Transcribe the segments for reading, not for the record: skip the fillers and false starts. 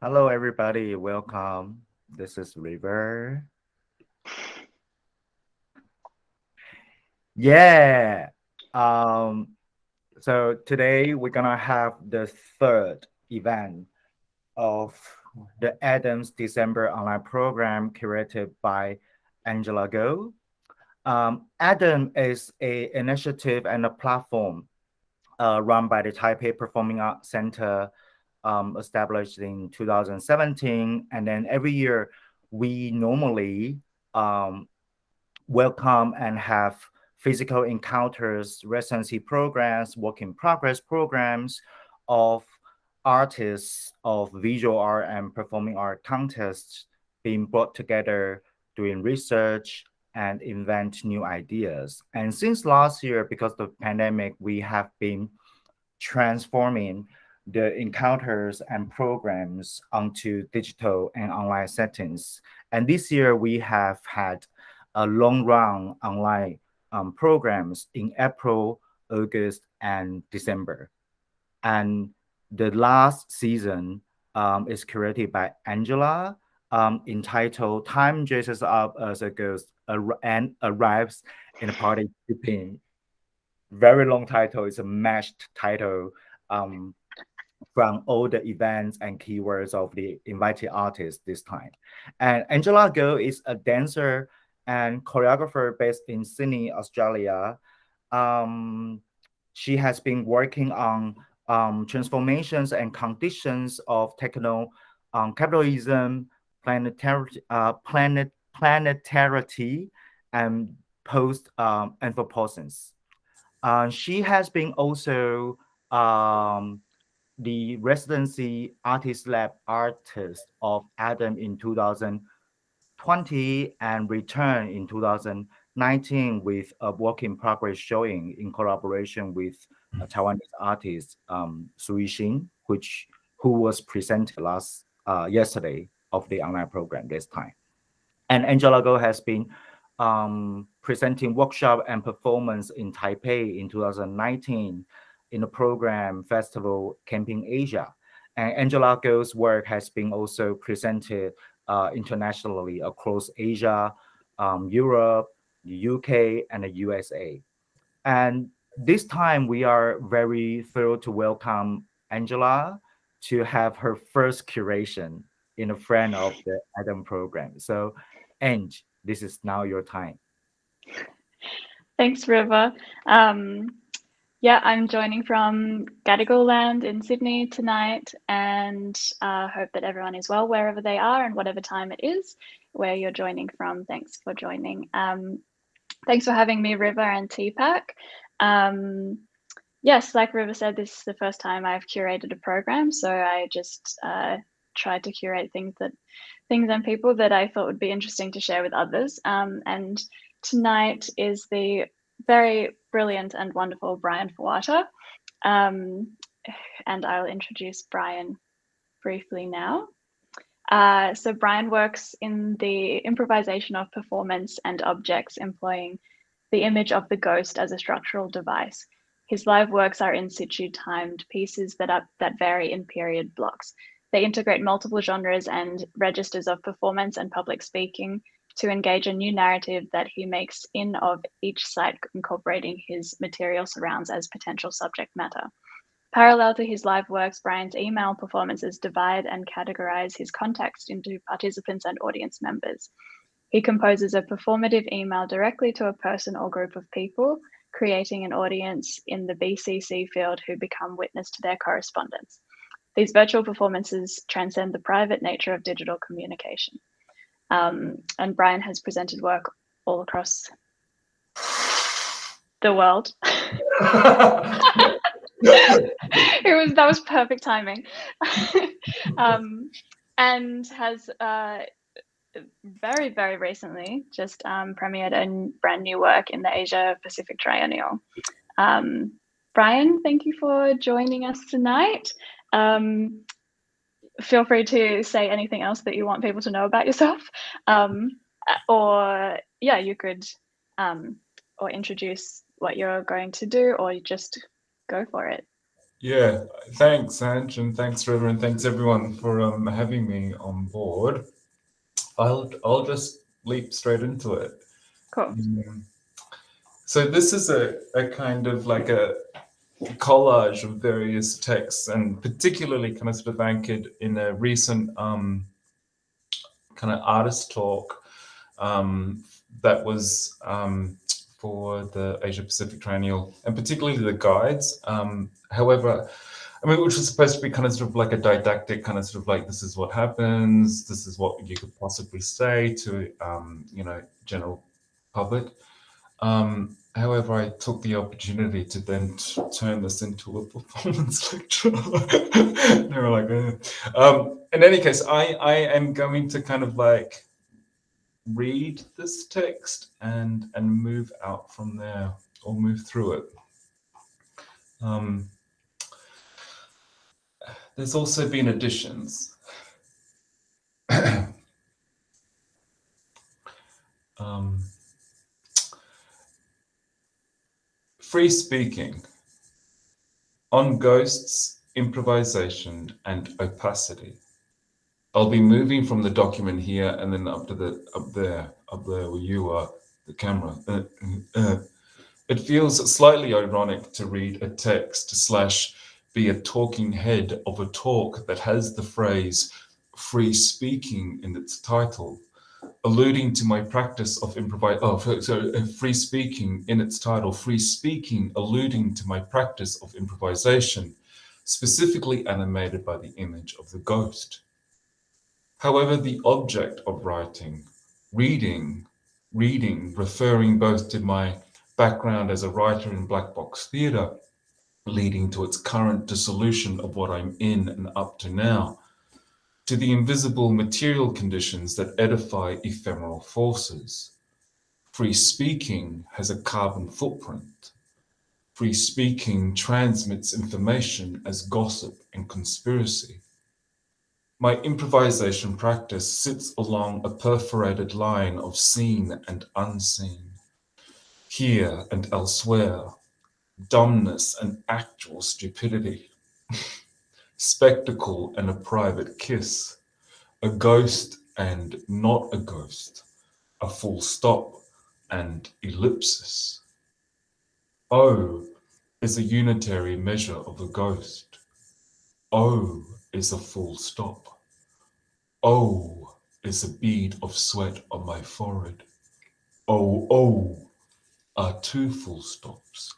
Hello, everybody. Welcome. This is River. Yeah. Um, so today we're gonna have the third event of the Adams December online program curated by Angela Go. Adam is a initiative and a platform run by the Taipei Performing Arts Center, established in 2017. And then every year we normally um, welcome and have physical encounters, residency programs, work in progress programs of artists of visual art and performing art contests being brought together, doing research and invent new ideas. And since last year, because of the pandemic, we have been transforming the encounters and programs onto digital and online settings. And this year we have had a long run online programs in April, August, and December. And the last season is curated by Angela, entitled Time Dresses Up as a Ghost and Arrives in a Party Keeping. Very long title. It's a mashed title um, from all the events and keywords of the invited artists this time. And Angela Go is a dancer and choreographer based in Sydney, Australia. Um, she has been working on transformations and conditions of techno capitalism, planetarity, and post anthropocene. She has been also the residency artist lab artist of Adam in 2020 and returned in 2019 with a work in progress showing in collaboration with a Taiwanese artist, Sui Xin, who was presented yesterday of the online program this time. And Angela Go has been presenting workshop and performance in Taipei in 2019 in the program Festival Camping Asia. And Angela Go's work has been also presented internationally across Asia, Europe, the UK, and the USA. And this time we are very thrilled to welcome Angela to have her first curation in a friend of the Adam program. So, Ange, this is now your time. Thanks, River. Um, yeah, I'm joining from Gadigal land in Sydney tonight, and hope that everyone is well wherever they are and whatever time it is where you're joining from. Thanks for joining. Thanks for having me, River and TPAC. Um, yes, like River said, this is the first time I've curated a program, so I just tried to curate things and people that I thought would be interesting to share with others. And tonight is the very brilliant and wonderful Brian Fuata. And I'll introduce Brian briefly now. So Brian works in the improvisation of performance and objects, employing the image of the ghost as a structural device. His live works are in situ timed pieces that vary in period blocks. They integrate multiple genres and registers of performance and public speaking to engage a new narrative that he makes in of each site, incorporating his material surrounds as potential subject matter. Parallel to his live works, Brian's email performances divide and categorize his context into participants and audience members. He composes a performative email directly to a person or group of people, creating an audience in the BCC field who become witness to their correspondence. These virtual performances transcend the private nature of digital communication. And Brian has presented work all across the world. That was perfect timing. And has very, very recently just premiered a brand new work in the Asia Pacific Triennial. Brian, thank you for joining us tonight. Feel free to say anything else that you want people to know about yourself. Or yeah, you could or introduce what you're going to do, or you just go for it. Yeah, thanks, Ange, and thanks, Trevor, and thanks everyone for having me on board. I'll just leap straight into it. Cool. So this is a kind of like a collage of various texts, and particularly kind of sort of anchored in a recent kind of artist talk that was for the Asia Pacific Triennial, and particularly the guides. However, I mean, which was supposed to be kind of sort of like a didactic kind of sort of like, this is what happens, this is what you could possibly say to, general public. However, I took the opportunity to then turn this into a performance lecture. They were like, in any case, I am going to kind of like read this text and move out from there, or move through it. There's also been additions. Free speaking on ghosts, improvisation, and opacity. I'll be moving from the document here and then up there where you are, the camera. It feels slightly ironic to read a text / be a talking head of a talk that has the phrase free speaking in its title, alluding to my practice of free speaking in its title, free speaking alluding to my practice of improvisation, specifically animated by the image of the ghost. However, the object of writing, reading, referring both to my background as a writer in black box theatre, leading to its current dissolution of what I'm in and up to now, to the invisible material conditions that edify ephemeral forces. Free speaking has a carbon footprint. Free speaking transmits information as gossip and conspiracy. My improvisation practice sits along a perforated line of seen and unseen, here and elsewhere, dumbness and actual stupidity, spectacle and a private kiss, a ghost and not a ghost, a full stop and ellipsis. O is a unitary measure of a ghost. O is a full stop. O is a bead of sweat on my forehead. O are two full stops.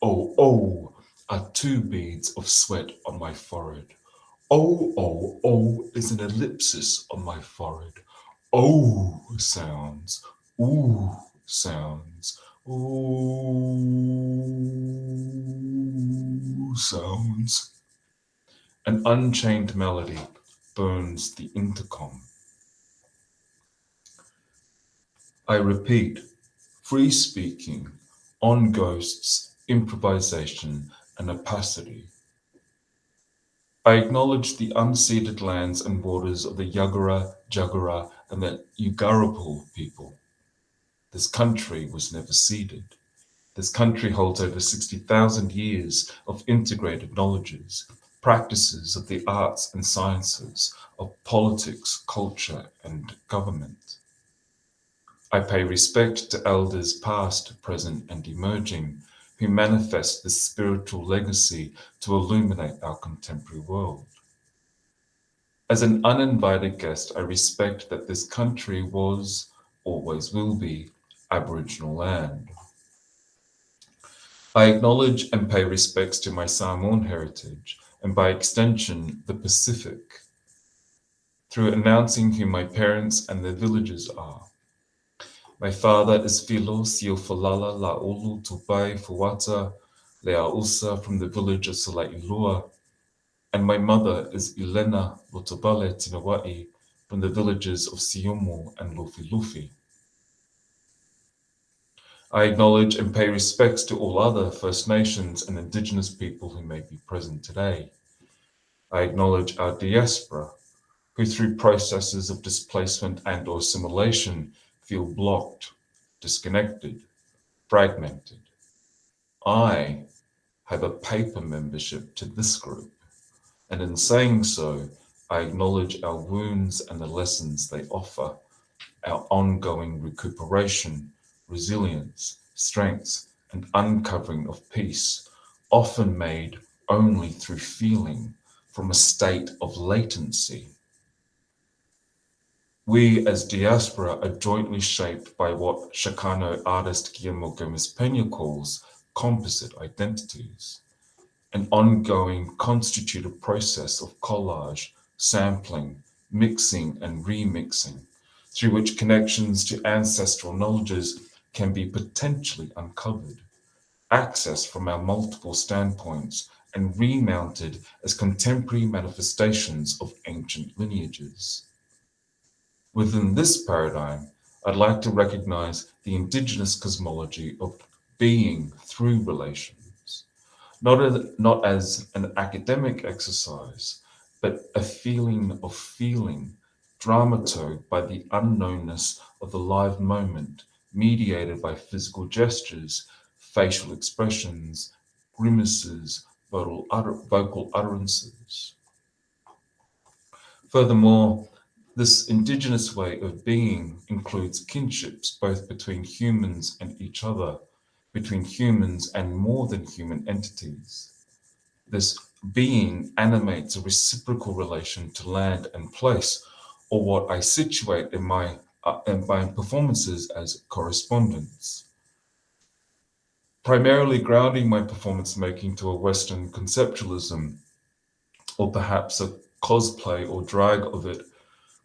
O are two beads of sweat on my forehead. O is an ellipsis on my forehead. O sounds, ooh sounds, ooh sounds. An unchained melody burns the intercom. I repeat, free speaking on ghosts, improvisation, and opacity. I acknowledge the unceded lands and borders of the Yagara, Jagara, and the Ugarapul people. This country was never ceded. This country holds over 60,000 years of integrated knowledges, practices of the arts and sciences, of politics, culture, and government. I pay respect to elders past, present, and emerging, who manifest this spiritual legacy to illuminate our contemporary world. As an uninvited guest, I respect that this country was, always will be, Aboriginal land. I acknowledge and pay respects to my Samoan heritage, and by extension, the Pacific, through announcing who my parents and their villages are. My father is Filo Siofalala Laolu Tupai Fuata Leausa from the village of Salailua, and my mother is Elena Lotobale Tinawai from the villages of Siomu and Lufi Lufi. I acknowledge and pay respects to all other First Nations and Indigenous people who may be present today. I acknowledge our diaspora, who through processes of displacement and or assimilation feel blocked, disconnected, fragmented. I have a paper membership to this group, and in saying so, I acknowledge our wounds and the lessons they offer, our ongoing recuperation, resilience, strength, and uncovering of peace, often made only through feeling from a state of latency. We as diaspora are jointly shaped by what Chicano artist Guillermo Gomez Peña calls composite identities, an ongoing constitutive process of collage, sampling, mixing and remixing, through which connections to ancestral knowledges can be potentially uncovered, accessed from our multiple standpoints, and remounted as contemporary manifestations of ancient lineages. Within this paradigm, I'd like to recognize the indigenous cosmology of being through relations, not as an academic exercise, but a feeling of feeling, dramaturged by the unknownness of the live moment, mediated by physical gestures, facial expressions, grimaces, vocal utterances. Furthermore, this indigenous way of being includes kinships both between humans and each other, between humans and more than human entities. This being animates a reciprocal relation to land and place, or what I situate in my performances as correspondence. Primarily grounding my performance making to a Western conceptualism, or perhaps a cosplay or drag of it,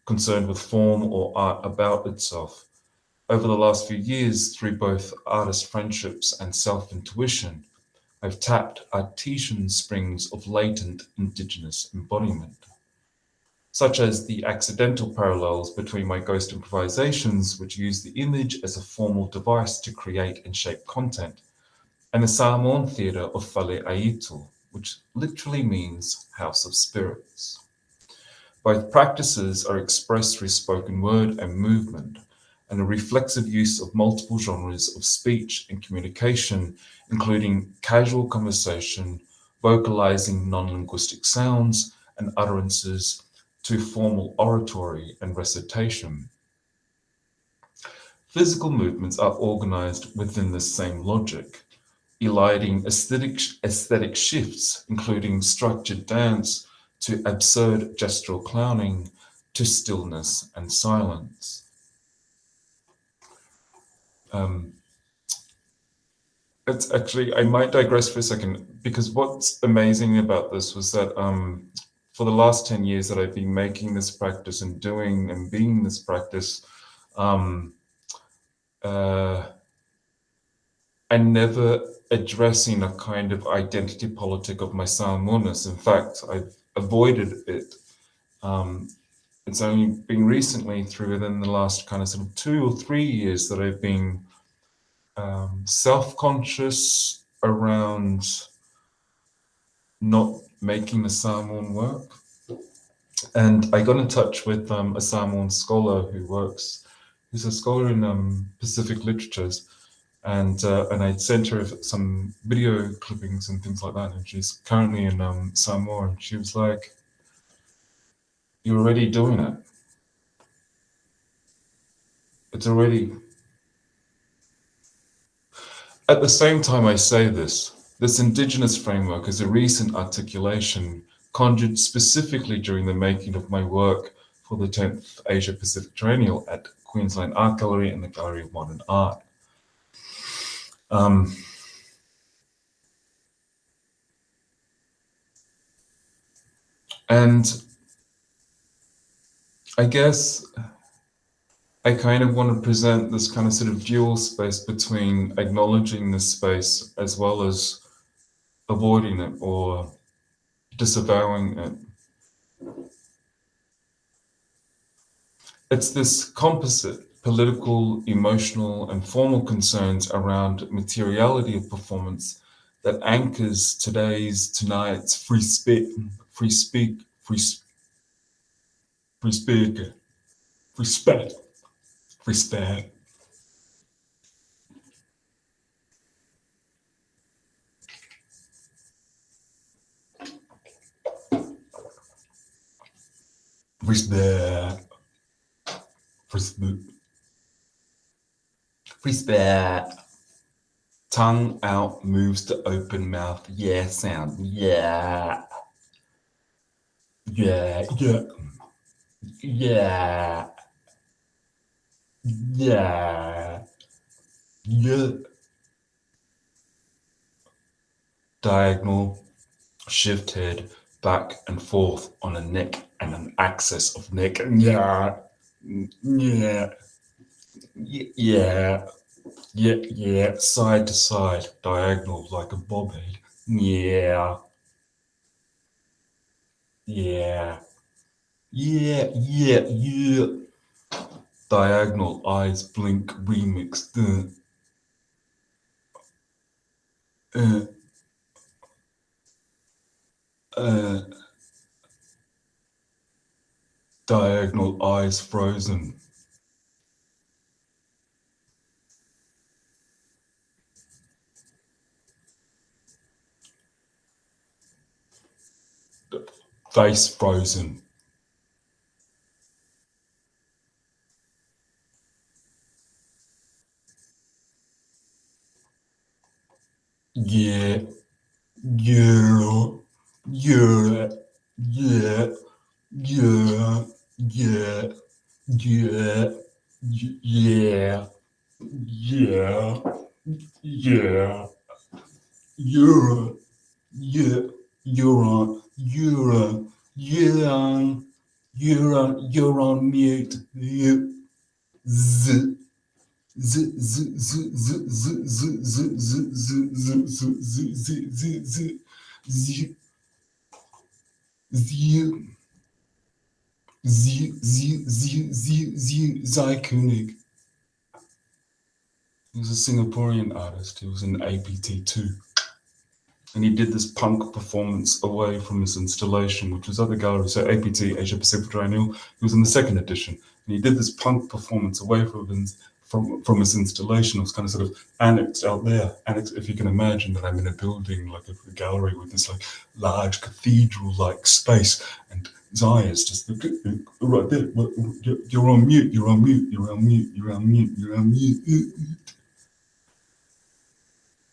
concerned with form or art about itself. Over the last few years, through both artist friendships and self-intuition, I've tapped artesian springs of latent indigenous embodiment, such as the accidental parallels between my ghost improvisations, which use the image as a formal device to create and shape content, and the Samoan theatre of Fale Aitu, which literally means house of spirits. Both practices are expressed through spoken word and movement, and a reflexive use of multiple genres of speech and communication, including casual conversation, vocalizing non-linguistic sounds and utterances, to formal oratory and recitation. Physical movements are organized within the same logic, eliding aesthetic shifts, including structured dance, to absurd gestural clowning, to stillness and silence. It's actually, I might digress for a second, because what's amazing about this was that for the last 10 years that I've been making this practice and doing and being this practice, and never addressing a kind of identity politic of my Samoanness. In fact, I've avoided it. It's only been recently, through within the last kind of sort of 2 or 3 years, that I've been self-conscious around not making the Samoan work. And I got in touch with a Samoan scholar who's a scholar in Pacific literatures, and I'd sent her some video clippings and things like that, and she's currently in Samoa, and she was like, "You're already doing it. It's already..." At the same time I say this indigenous framework is a recent articulation conjured specifically during the making of my work for the 10th Asia Pacific Triennial at Queensland Art Gallery and the Gallery of Modern Art. And I guess I kind of want to present this kind of sort of dual space between acknowledging this space as well as avoiding it or disavowing it. It's this composite political, emotional, and formal concerns around materiality of performance that anchors tonight's free speech, respect. Respect. Respect. Tongue out moves to open mouth. Yeah sound. Yeah. Yeah. Yeah. Yeah. Yeah. Yeah. Diagonal. Shift head back and forth on a neck and an axis of neck. Yeah. Yeah. Yeah. Yeah. Yeah. Side to side. Diagonal like a bob head. Yeah. Yeah. Yeah. Yeah. Yeah. Diagonal eyes blink remix. Uh, uh, diagonal eyes frozen. Face frozen. Yeah. Yeah. Yeah. Yeah. Yeah. Yeah. Yeah. Yeah. Yeah. Yeah. You're. Yeah. You're on. You're on. You're on. You're on mute. You. Z. Z. Z. Z. Z. Z. Z. Z. Z. Z. Z. Z. Z. Z. Z. Z. Z. Zai Kunig. He was a Singaporean artist. He was in APT2. And he did this punk performance away from his installation, which was at the gallery. So APT, Asia Pacific Triennial, he was in the second edition. And he did this punk performance away from his installation. It was kind of sort of annexed out there. Annexed, if you can imagine that I'm in a building, like a gallery with this like large cathedral-like space. And Zai is just right there. You're on mute, you're on mute, you're on mute, you're on mute, you're on mute.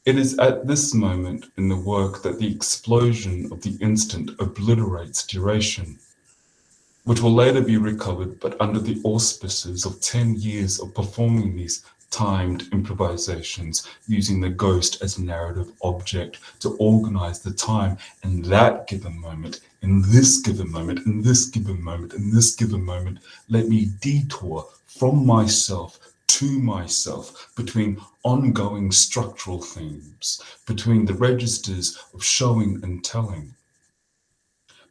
It is at this moment in the work that the explosion of the instant obliterates duration, which will later be recovered, but under the auspices of 10 years of performing these timed improvisations, using the ghost as narrative object to organize the time in that given moment, in this given moment, in this given moment, in this given moment. Let me detour from myself to myself between ongoing structural themes, between the registers of showing and telling,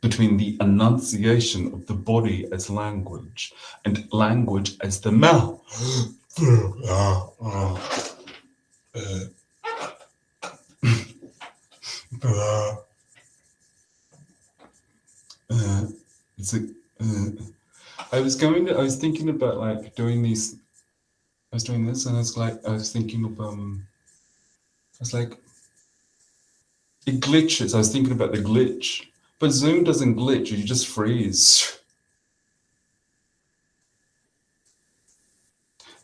between the enunciation of the body as language and language as the mouth. I was thinking about like doing these. I was doing this, and I was thinking of it glitches. I was thinking about the glitch, but Zoom doesn't glitch. You just freeze.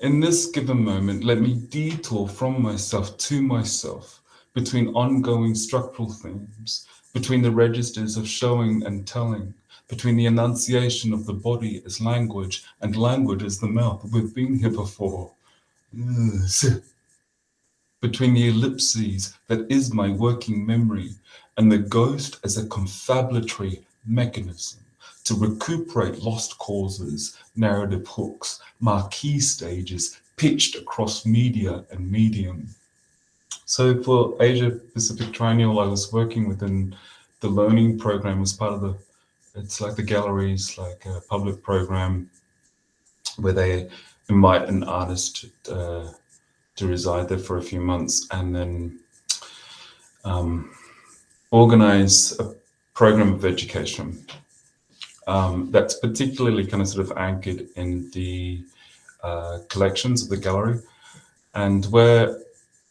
In this given moment, let me detour from myself to myself, between ongoing structural themes, between the registers of showing and telling, between the enunciation of the body as language and language as the mouth. We've been here before. Between the ellipses that is my working memory and the ghost as a confabulatory mechanism to recuperate lost causes, narrative hooks, marquee stages pitched across media and medium. So for Asia Pacific Triennial, I was working within the learning program as part of it's like the galleries, like a public program where they invite an artist to reside there for a few months and then organize a program of education that's particularly kind of sort of anchored in the collections of the gallery, and where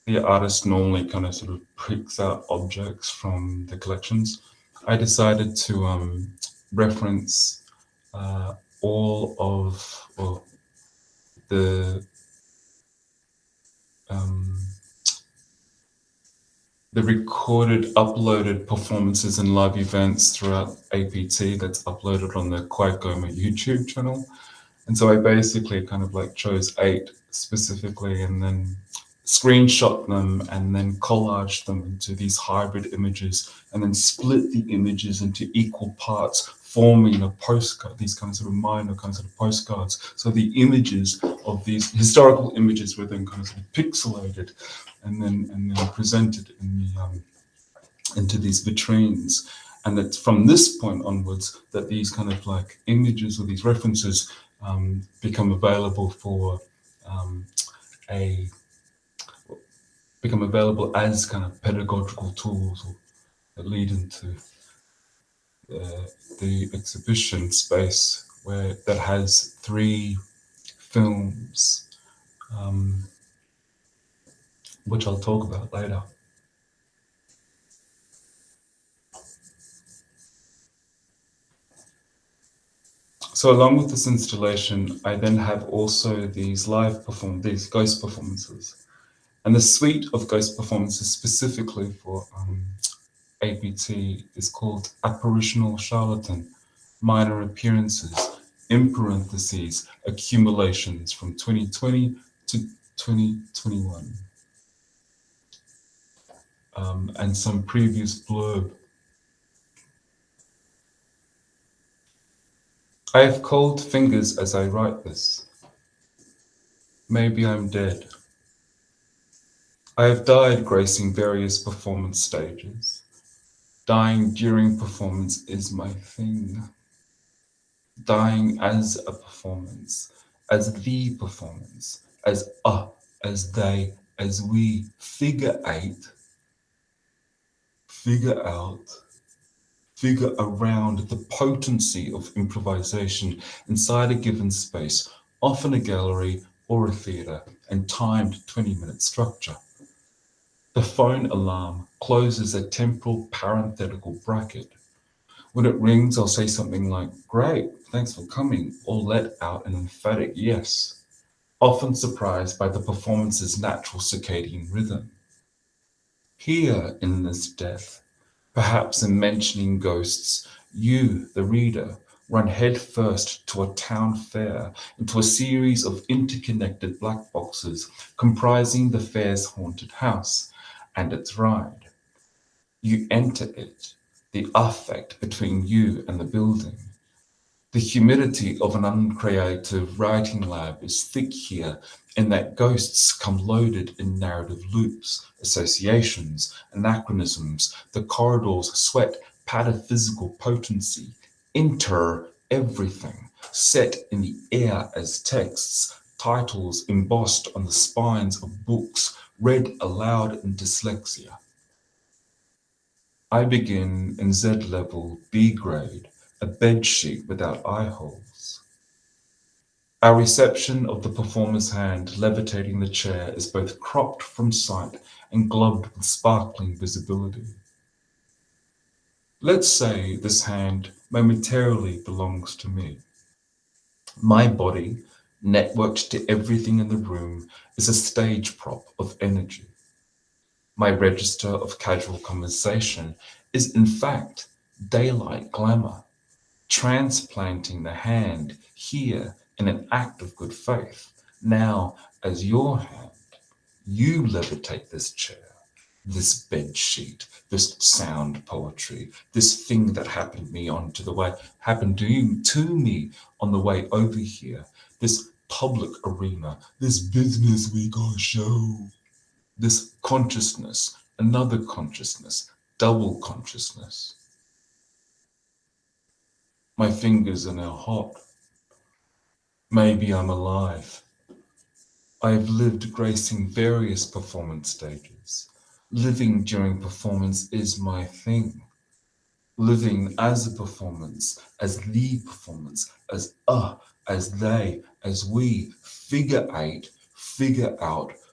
the artist normally kind of sort of picks out objects from the collections. I decided to reference all of um, the recorded, uploaded performances and live events throughout APT that's uploaded on the Kwaikoma YouTube channel. And so I basically kind of like chose 8 specifically and then screenshot them and then collage them into these hybrid images and then split the images into equal parts, forming a postcard, these kinds of minor kinds of postcards. So the images of these historical images were then kind of pixelated and then presented in the into these vitrines. And it's from this point onwards that these kind of like images or these references become available for become available as kind of pedagogical tools that lead into the exhibition space where that has 3 films, which I'll talk about later. So along with this installation, I then have also these these ghost performances. And the suite of ghost performances specifically for APT is called Apparitional Charlatan, Minor Appearances, in parentheses, accumulations from 2020 to 2021. And some previous blurb. I have cold fingers as I write this. Maybe I'm dead. I have died gracing various performance stages. Dying during performance is my thing. Dying as a performance, as the performance, as they, as we figure out, figure around the potency of improvisation inside a given space, often a gallery or a theatre, and timed 20-minute structure. The phone alarm closes a temporal parenthetical bracket. When it rings, I'll say something like, "Great, thanks for coming," or let out an emphatic yes, often surprised by the performance's natural circadian rhythm. Here in this death, perhaps in mentioning ghosts, you, the reader, run headfirst to a town fair, into a series of interconnected black boxes comprising the fair's haunted house and its ride. You enter it, the affect between you and the building. The humidity of an uncreative writing lab is thick here, in that ghosts come loaded in narrative loops, associations, anachronisms. The corridors sweat pataphysical potency, enter everything, set in the air as texts, titles embossed on the spines of books, read aloud in dyslexia. I begin in Z level, B grade, a bed sheet without eye holes. Our reception of the performer's hand levitating the chair is both cropped from sight and gloved with sparkling visibility. Let's say this hand momentarily belongs to me. My body, networked to everything in the room, is a stage prop of energy. My register of casual conversation is in fact daylight glamour, transplanting the hand here in an act of good faith. Now, as your hand, you levitate this chair, this bed sheet, this sound poetry, this thing that happened to me on the way over here, this public arena, this business we got show. This consciousness, another consciousness, double consciousness. My fingers are now hot. Maybe I'm alive. I've lived gracing various performance stages. Living during performance is my thing. Living as a performance, as the performance, as they, as we, figure out,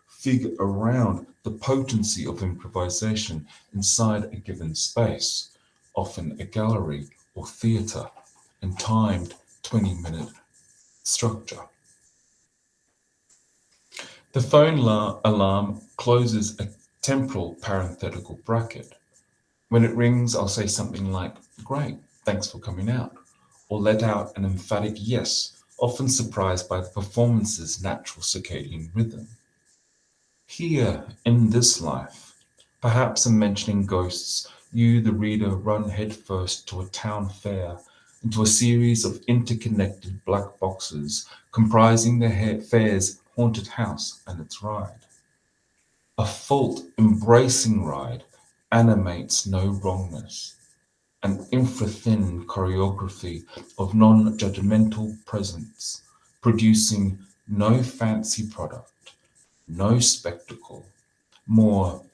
figure around the potency of improvisation inside a given space, often a gallery or theatre, and timed 20-minute structure. The phone alarm closes a temporal parenthetical bracket. When it rings, I'll say something like, "Great, thanks for coming out," or let out an emphatic yes, often surprised by the performance's natural circadian rhythm. Here, in this life, perhaps in mentioning ghosts, you, the reader, run headfirst to a town fair, into a series of interconnected black boxes comprising the fair's haunted house and its ride. A fault-embracing ride animates no wrongness, an infra-thin choreography of non-judgmental presence, producing no fancy product, no spectacle, more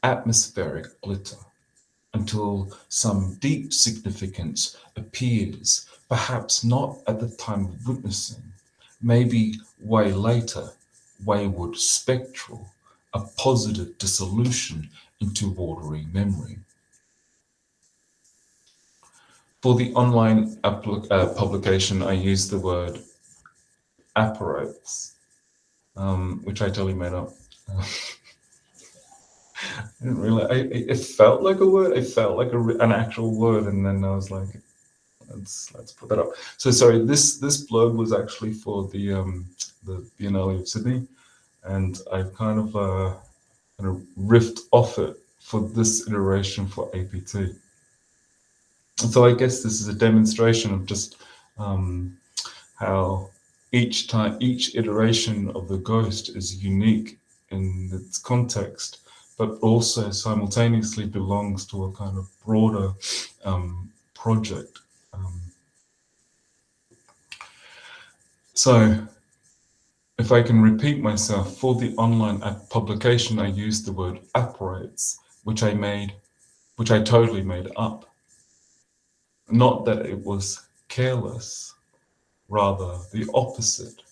atmospheric glitter, until some deep significance appears, perhaps not at the time of witnessing, maybe way later, wayward spectral, a positive dissolution into watery memory. For the online publication, I use the word apparates, which I totally made up. I didn't realize it felt like a word. It felt like an actual word, and then I was like, let's put that up. So sorry, this blurb was actually for the Biennale of Sydney, and I've kind of riffed off it for this iteration for EP3. So I guess this is a demonstration of just how each iteration of the ghost is unique in its context, but also simultaneously belongs to a kind of broader project. So if I can repeat myself, for the online publication, I used the word apparates, which I totally made up. Not that it was careless, rather the opposite,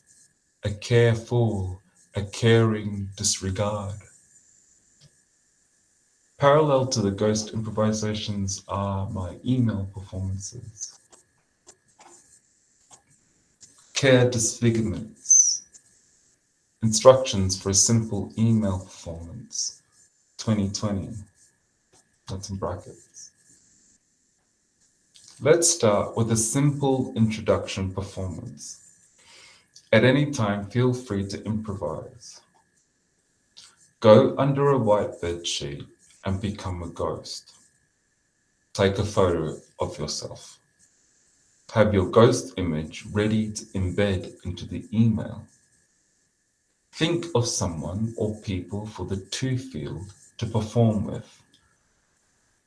a careful, a caring disregard. Parallel to the ghost improvisations are my email performances. Care disfigurements. Instructions for a simple email performance, 2020. That's in brackets. Let's start with a simple introduction performance. At any time, feel free to improvise. Go under a white bed sheet and become a ghost. Take a photo of yourself. Have your ghost image ready to embed into the email. Think of someone or people for the to field to perform with.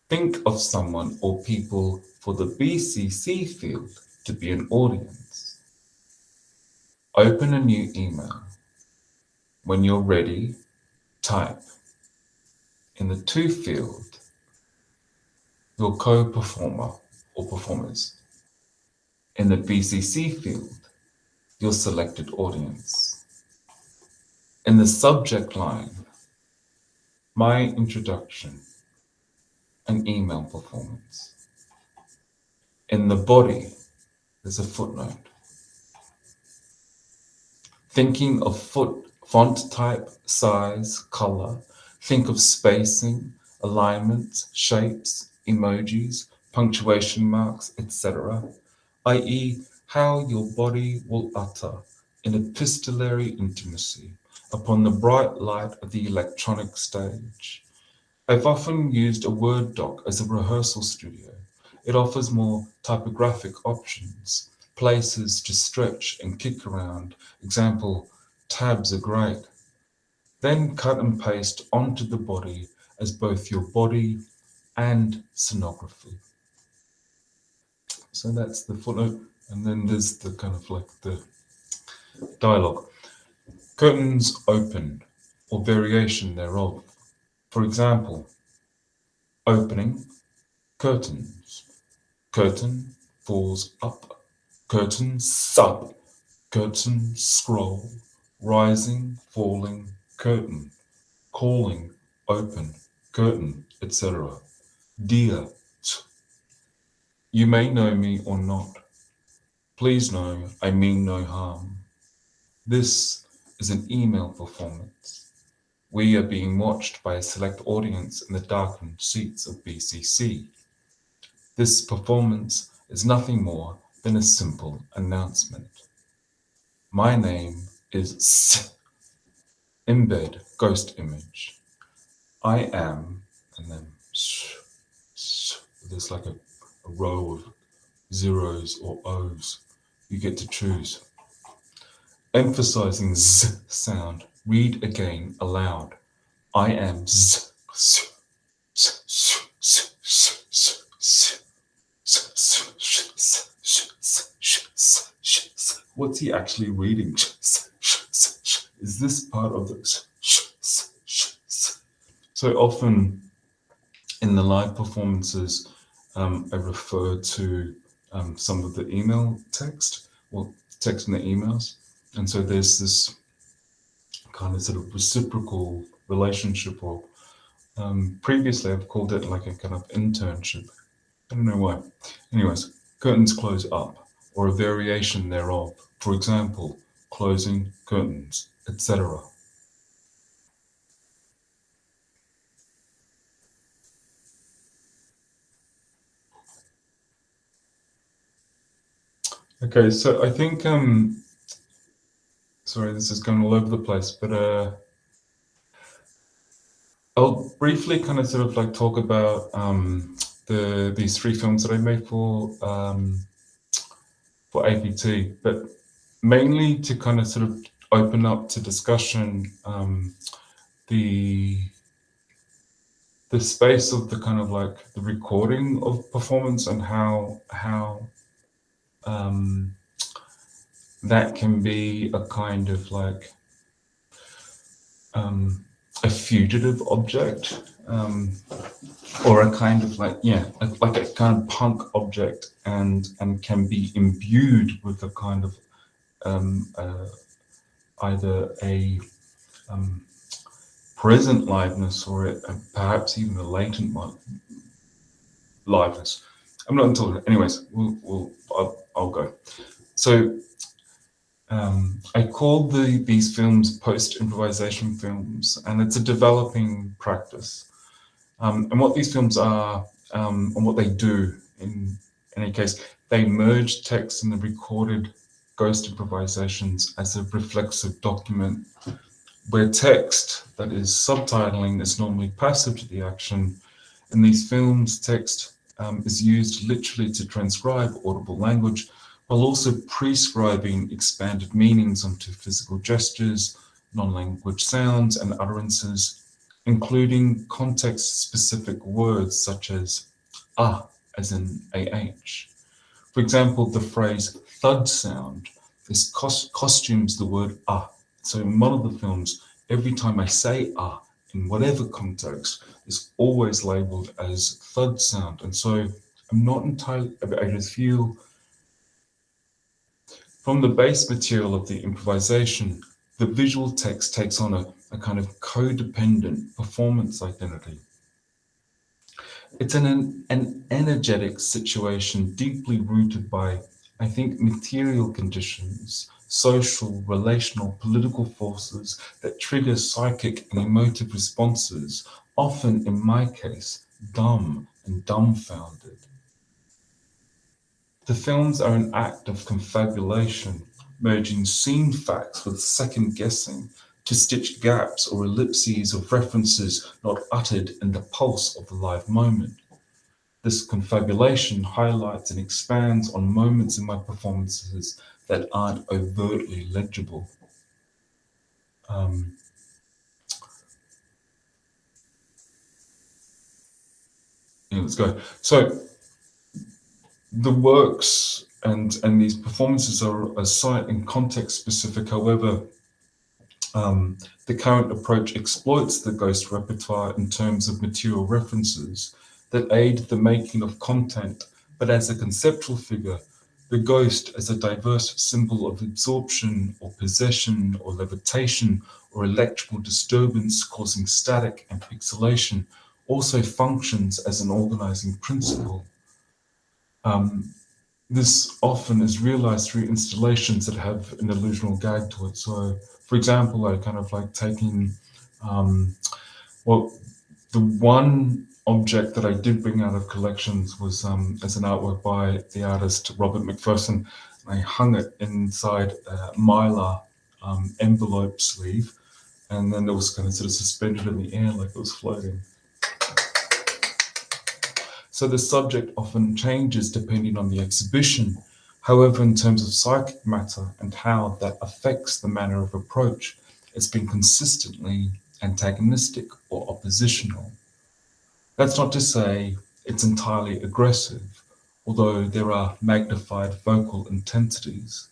Think of someone or people for the BCC field to be an audience. Open a new email. When you're ready, type. In the to field, your co-performer or performers. In the BCC field, your selected audience. In the subject line, my introduction, an email performance. In the body, there's a footnote. Thinking of font type, size, color, think of spacing, alignment, shapes, emojis, punctuation marks, etc., i.e., how your body will utter in epistolary intimacy upon the bright light of the electronic stage. I've often used a Word doc as a rehearsal studio. It offers more typographic options, places to stretch and kick around. Example, tabs are great. Then cut and paste onto the body as both your body and scenography. So that's the footnote, and then there's the kind of like the dialogue. Curtains open, or variation thereof. For example, opening, curtains. Curtain falls up. Curtain sub. Curtain scroll. Rising, falling, curtain. Calling, open, curtain, etc. Dear, you may know me or not. Please know I mean no harm. This is an email performance. We are being watched by a select audience in the darkened seats of BCC. This performance is nothing more than a simple announcement. My name is Embed Ghost Image. I am, and then there's like a row of zeros or O's. You get to choose. Emphasizing Z sound. Read again aloud. I am Z. What's he actually reading? Is this part of the? So often in the live performances, I refer to some of the email text, or text in the emails. And so there's this kind of sort of reciprocal relationship, or previously I've called it like a kind of internship. I don't know why. Anyways, curtains close up, or a variation thereof. For example, closing curtains, etc. Okay, so I think, sorry, this is going all over the place, but I'll briefly kind of sort of like talk about these 3 films that I made for AP3, but mainly to kind of sort of open up to discussion the space of the kind of like the recording of performance, and how that can be a kind of like a fugitive object, or a kind of like, like a kind of punk object, and can be imbued with a kind of either a present liveness, or perhaps even a latent liveness. I'm not until, anyways, I'll go. So I called these films post-improvisation films, and it's a developing practice. And what these films are, and what they do in any case, they merge text and the recorded ghost improvisations as a reflexive document, where text, that is subtitling, is normally passive to the action. In these films, text is used literally to transcribe audible language, while also prescribing expanded meanings onto physical gestures, non-language sounds and utterances, including context-specific words such as as in AH. For example, the phrase thud sound is costumes the word So in one of the films, every time I say in whatever context, it's always labeled as thud sound. And so I'm not entirely, I just feel from the base material of the improvisation, the visual text takes on a kind of codependent performance identity. It's an energetic situation deeply rooted by, I think, material conditions, social, relational, political forces that trigger psychic and emotive responses, often, in my case, dumb and dumbfounded. The films are an act of confabulation, merging scene facts with second guessing to stitch gaps or ellipses of references not uttered in the pulse of the live moment. This confabulation highlights and expands on moments in my performances that aren't overtly legible. Let's go. So the works and these performances are site and context specific. However, the current approach exploits the ghost repertoire in terms of material references that aid the making of content, but as a conceptual figure, the ghost as a diverse symbol of absorption or possession or levitation or electrical disturbance causing static and pixelation also functions as an organizing principle. this often is realized through installations that have an illusional gag to it. So, for example, I kind of like taking, well, the one object that I did bring out of collections was as an artwork by the artist Robert McPherson. I hung it inside a mylar envelope sleeve, and then it was kind of sort of suspended in the air like it was floating. So the subject often changes depending on the exhibition. However, in terms of psychic matter and how that affects the manner of approach, it's been consistently antagonistic or oppositional. That's not to say it's entirely aggressive, although there are magnified vocal intensities.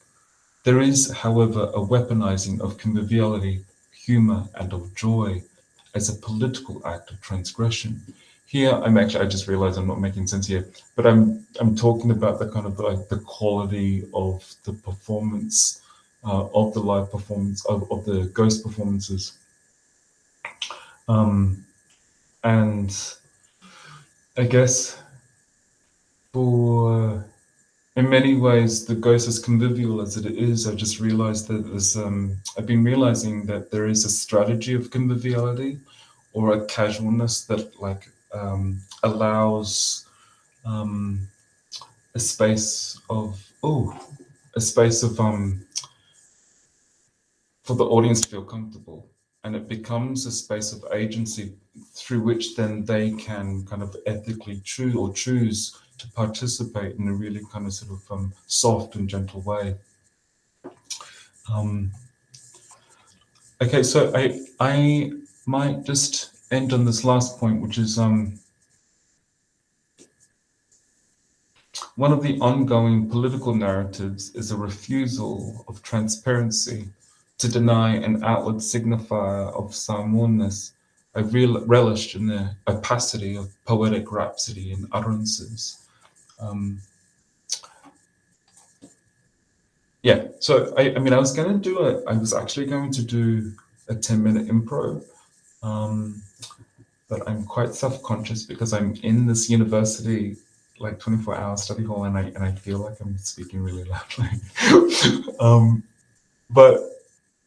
There is, however, a weaponizing of conviviality, humor, and of joy as a political act of transgression. Here, I just realized I'm not making sense here, but I'm talking about the kind of like the quality of the performance, of the live performance, of the ghost performances. And I guess in many ways, the ghost, as convivial as it is, I just realized that I've been realizing that there is a strategy of conviviality or a casualness that like allows a space of for the audience to feel comfortable, and it becomes a space of agency through which then they can kind of ethically choose to participate in a really kind of sort of soft and gentle way. Okay, so I might just end on this last point, which is one of the ongoing political narratives is a refusal of transparency, to deny an outward signifier of someoneness. I relished in the opacity of poetic rhapsody and utterances. Yeah, so I mean, I was actually going to do a 10-minute improv, but I'm quite self-conscious because I'm in this university like 24-hour study hall, and I feel like I'm speaking really loudly. But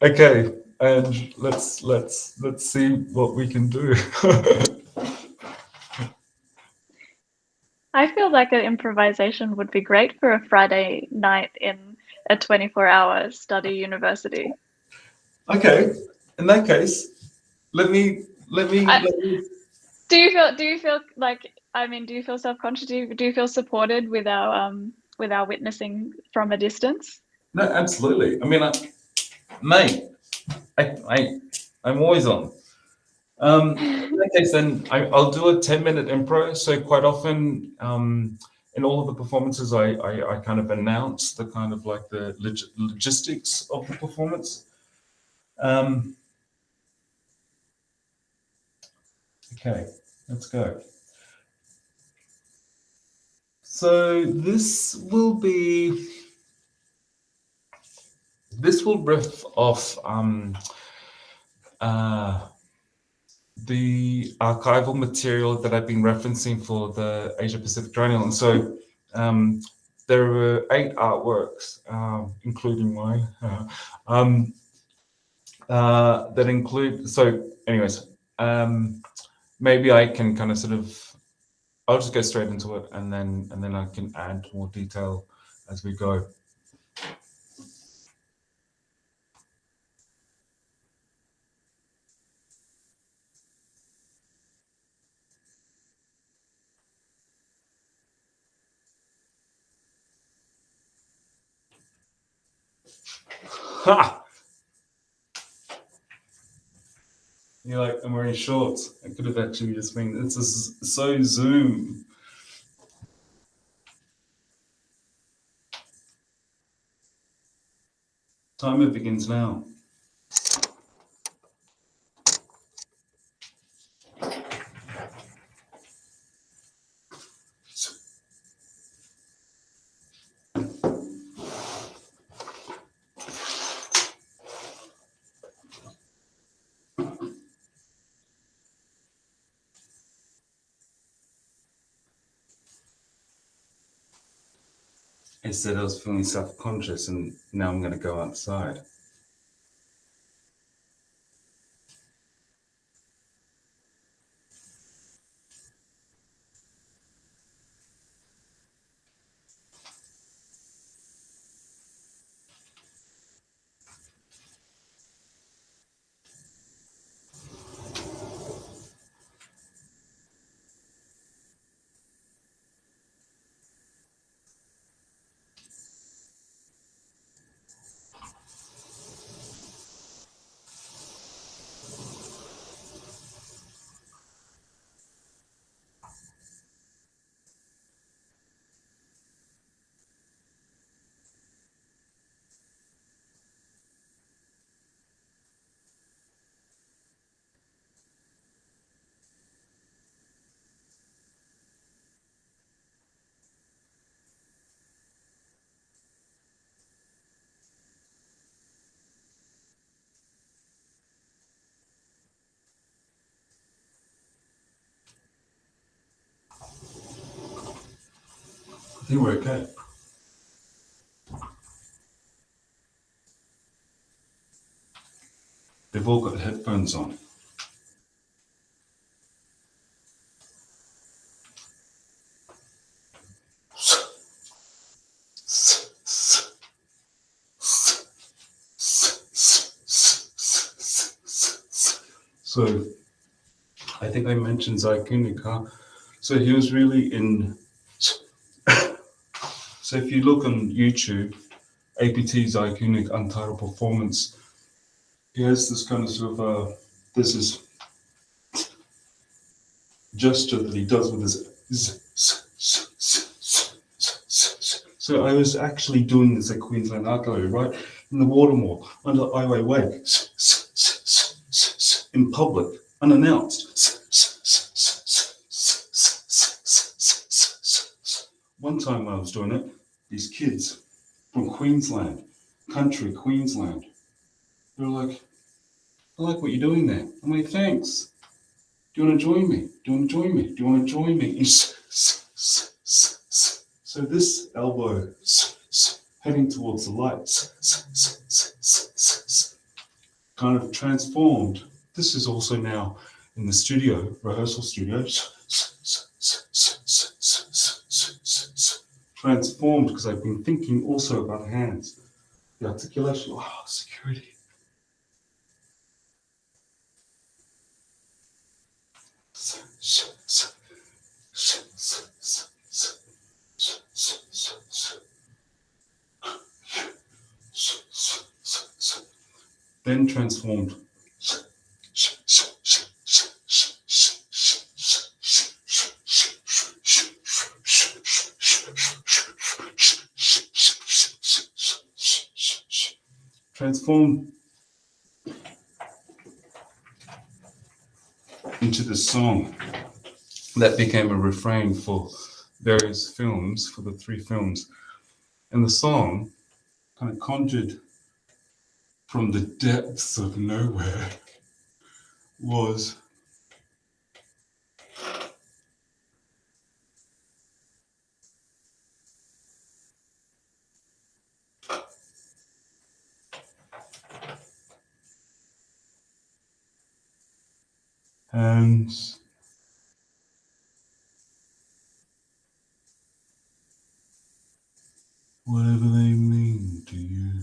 okay, and let's see what we can do. I feel like an improvisation would be great for a Friday night in a 24-hour study university. Okay, in that case, let me. Do you feel like, I mean, do you feel self-conscious? Do you feel supported with our witnessing from a distance? No, absolutely. I mean, mate, I'm always on. In that case, then I'll do a 10-minute improv. So quite often, in all of the performances, I kind of announce the kind of like the logistics of the performance. Okay, let's go. So this will riff off the archival material that I've been referencing for the Asia Pacific Triennial. And so there were 8 artworks, including mine, that include, so anyways, maybe I can kind of sort of, I'll just go straight into it, and then I can add more detail as we go. Ha! You're like, I'm wearing shorts. I could have actually just been, this is so Zoom. Timer begins now. I said I was feeling self-conscious, and now I'm going to go outside. I think we're okay. They've all got headphones on. So I think I mentioned Zaikunika. So he was really in. So if you look on YouTube, APT Zaikunik Untitled Performance, he has this kind of sort of this is gesture that he does with his. So I was actually doing this at Queensland Art Gallery, right in the Watermore, under the Ai Weiwei, in public, unannounced. One time when I was doing it, these kids from Queensland, country Queensland, they were like, I like what you're doing there. I'm like, thanks. Do you want to join me? Do you want to join me? Do you want to join me? So this elbow heading towards the light kind of transformed. This is also now in the studio, rehearsal studio. Transformed because I've been thinking also about hands. The articulation, security. Then transformed. Transformed into the song that became a refrain for various films, for the 3 films. And the song kind of conjured from the depths of nowhere was hands, whatever they mean to you.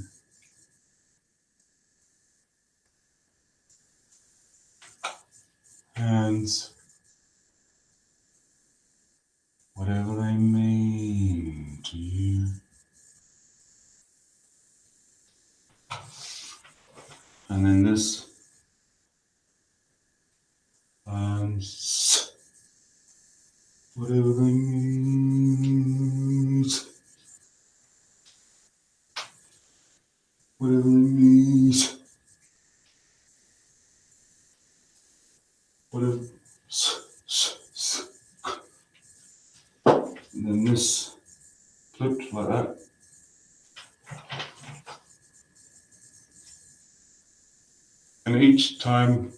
Hands, whatever they mean to you. And then this, whatever they mean, whatever they mean, whatever. And then this flipped like that. And each time,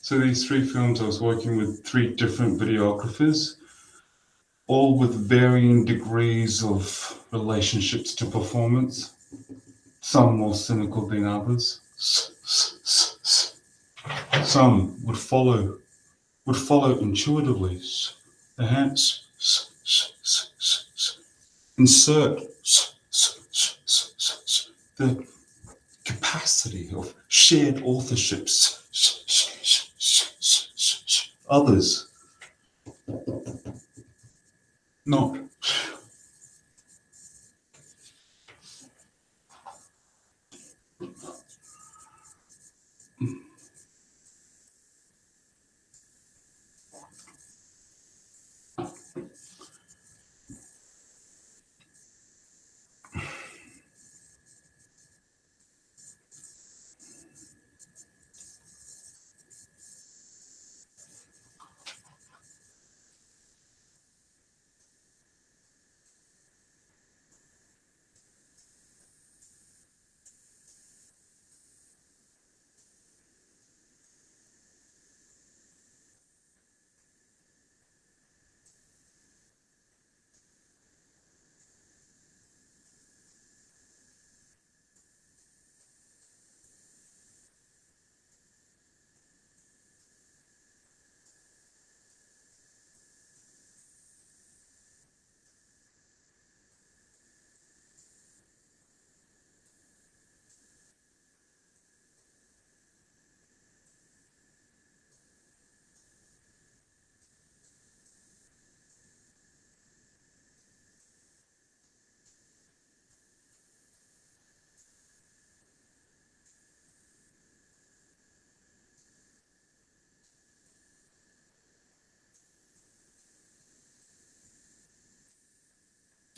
so these 3 films, I was working with 3 different videographers, all with varying degrees of relationships to performance, some more cynical than others. Some would follow intuitively. The hands insert the capacity of shared authorships. Others not.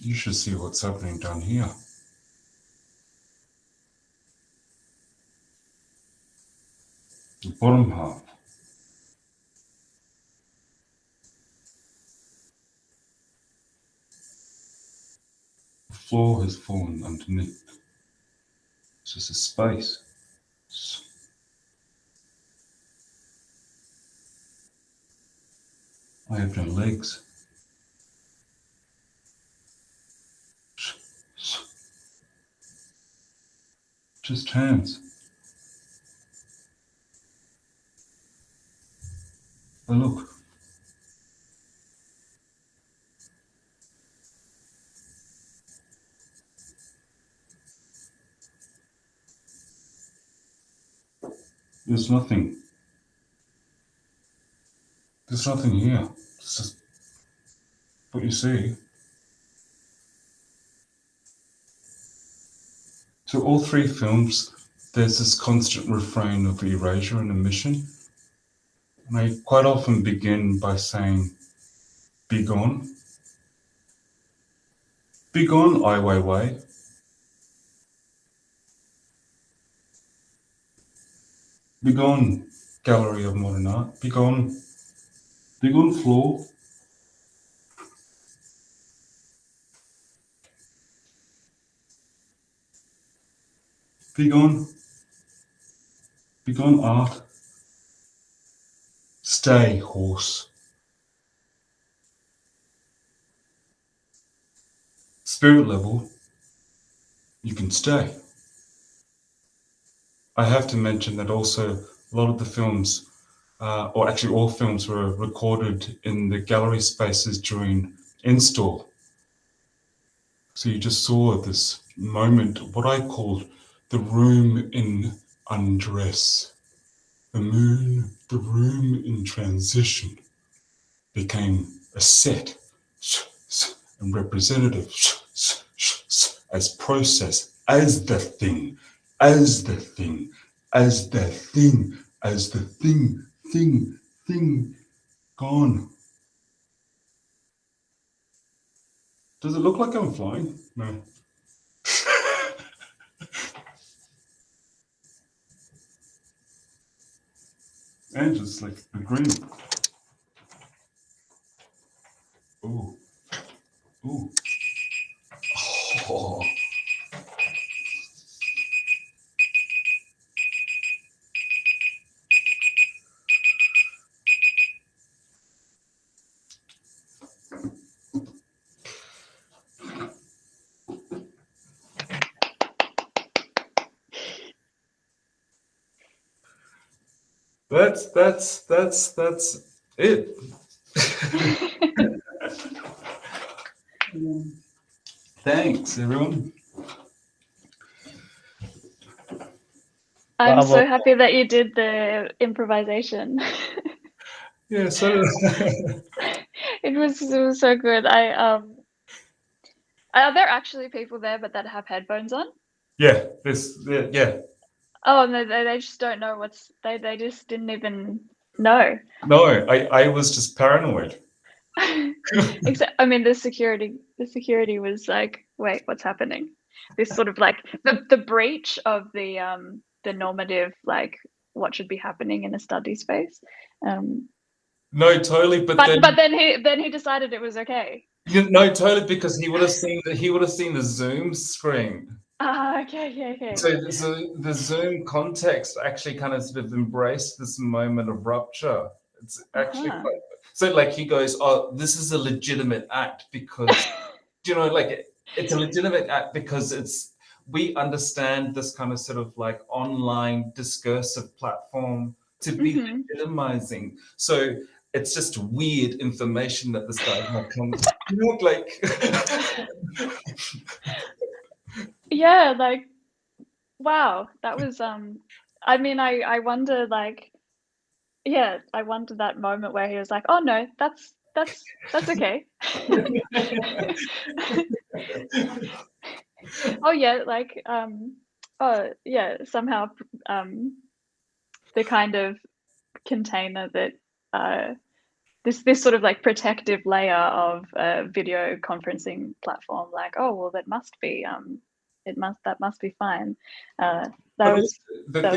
You should see what's happening down here. The bottom half. The floor has fallen underneath. It's just a space. I have no legs. Just hands. Oh, look. There's nothing. There's nothing here. It's just what you see. So all three films, there's this constant refrain of erasure and omission. And I quite often begin by saying, be gone. Be gone, Ai Weiwei. Be gone, Gallery of Modern Art. Be gone. Be gone, floor. Be gone. Be gone, art. Stay, horse. Spirit level, you can stay. I have to mention that also a lot of the films, or actually all films, were recorded in the gallery spaces during install. So you just saw this moment, what I called the room in undress. The room in transition became a set and representative as process, as the thing, as the thing, as the thing, as the thing, gone. Does it look like I'm flying? No. And just like the green. Ooh. Ooh. Oh. That's it. Thanks, everyone. I'm Bravo. so happy that you did the improvisation. Yeah, so It was so good. Are there actually people there but that have headphones on? yeah. Oh no, they just don't know they just didn't even know. No, I was just paranoid. Except, I mean, the security was like, wait, what's happening? This sort of like the breach of the normative, like what should be happening in a study space. No, totally. But then he decided it was okay. no, totally, because he would have seen the Zoom screen. Okay. So the Zoom context actually kind of sort of embraced this moment of rupture. It's actually quite, so like he goes, oh, this is a legitimate act because like it's a legitimate act because we understand this kind of sort of like online discursive platform to be legitimizing. So it's just weird information that this guy's not coming. Like Yeah, like wow, that was I mean, I wonder, like, yeah, I wonder that moment where he was like, oh no, that's okay. Oh yeah, like oh yeah, somehow the kind of container that this sort of like protective layer of a video conferencing platform, like, oh well, that must be that must be fine. That was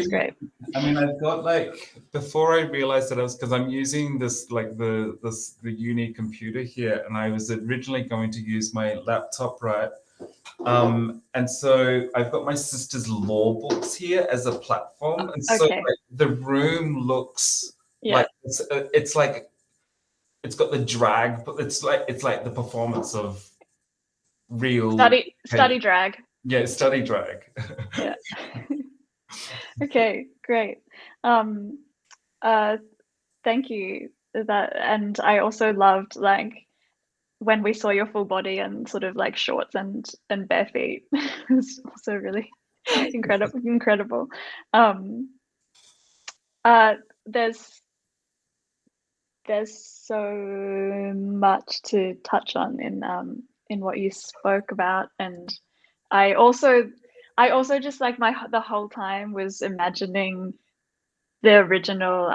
great. I mean, I've got like before I realized that because I'm using this like the uni computer here, and I was originally going to use my laptop, right? And so I've got my sister's law books here as a platform, and so Okay. like, the room looks like it's like it's got the drag, but it's like the performance of real study drag. Yeah, study drag. Yeah. Okay, great. Thank you that, and I also loved like when we saw your full body and sort of like shorts and bare feet. It was also really incredible. There's so much to touch on in what you spoke about, and I also just like the whole time was imagining the original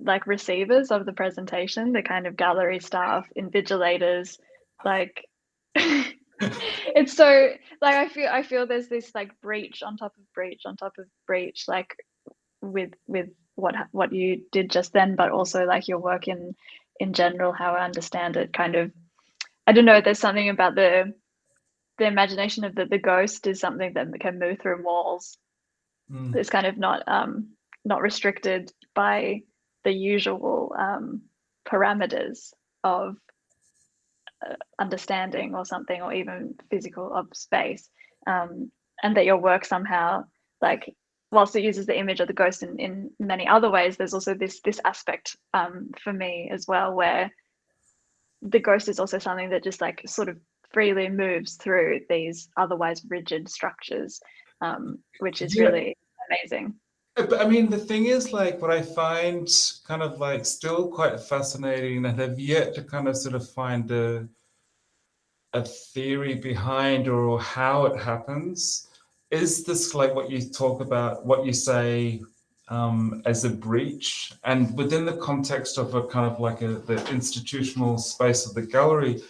like receivers of the presentation, the kind of gallery staff, invigilators, like it's so like I feel there's this like breach on top of breach on top of breach, like with what you did just then, but also like your work in general, how I understand it, kind of, I don't know, there's something about the imagination of the ghost is something that can move through walls. It's kind of not restricted by the usual parameters of understanding or something, or even physical of space, and that your work somehow, like, whilst it uses the image of the ghost in many other ways, there's also this aspect for me as well, where the ghost is also something that just like sort of freely moves through these otherwise rigid structures, which is really amazing. But I mean, the thing is, like, what I find kind of like still quite fascinating and have yet to kind of sort of find a theory behind or how it happens is this, like, what you talk about, what you say as a breach, and within the context of a kind of like the institutional space of the gallery,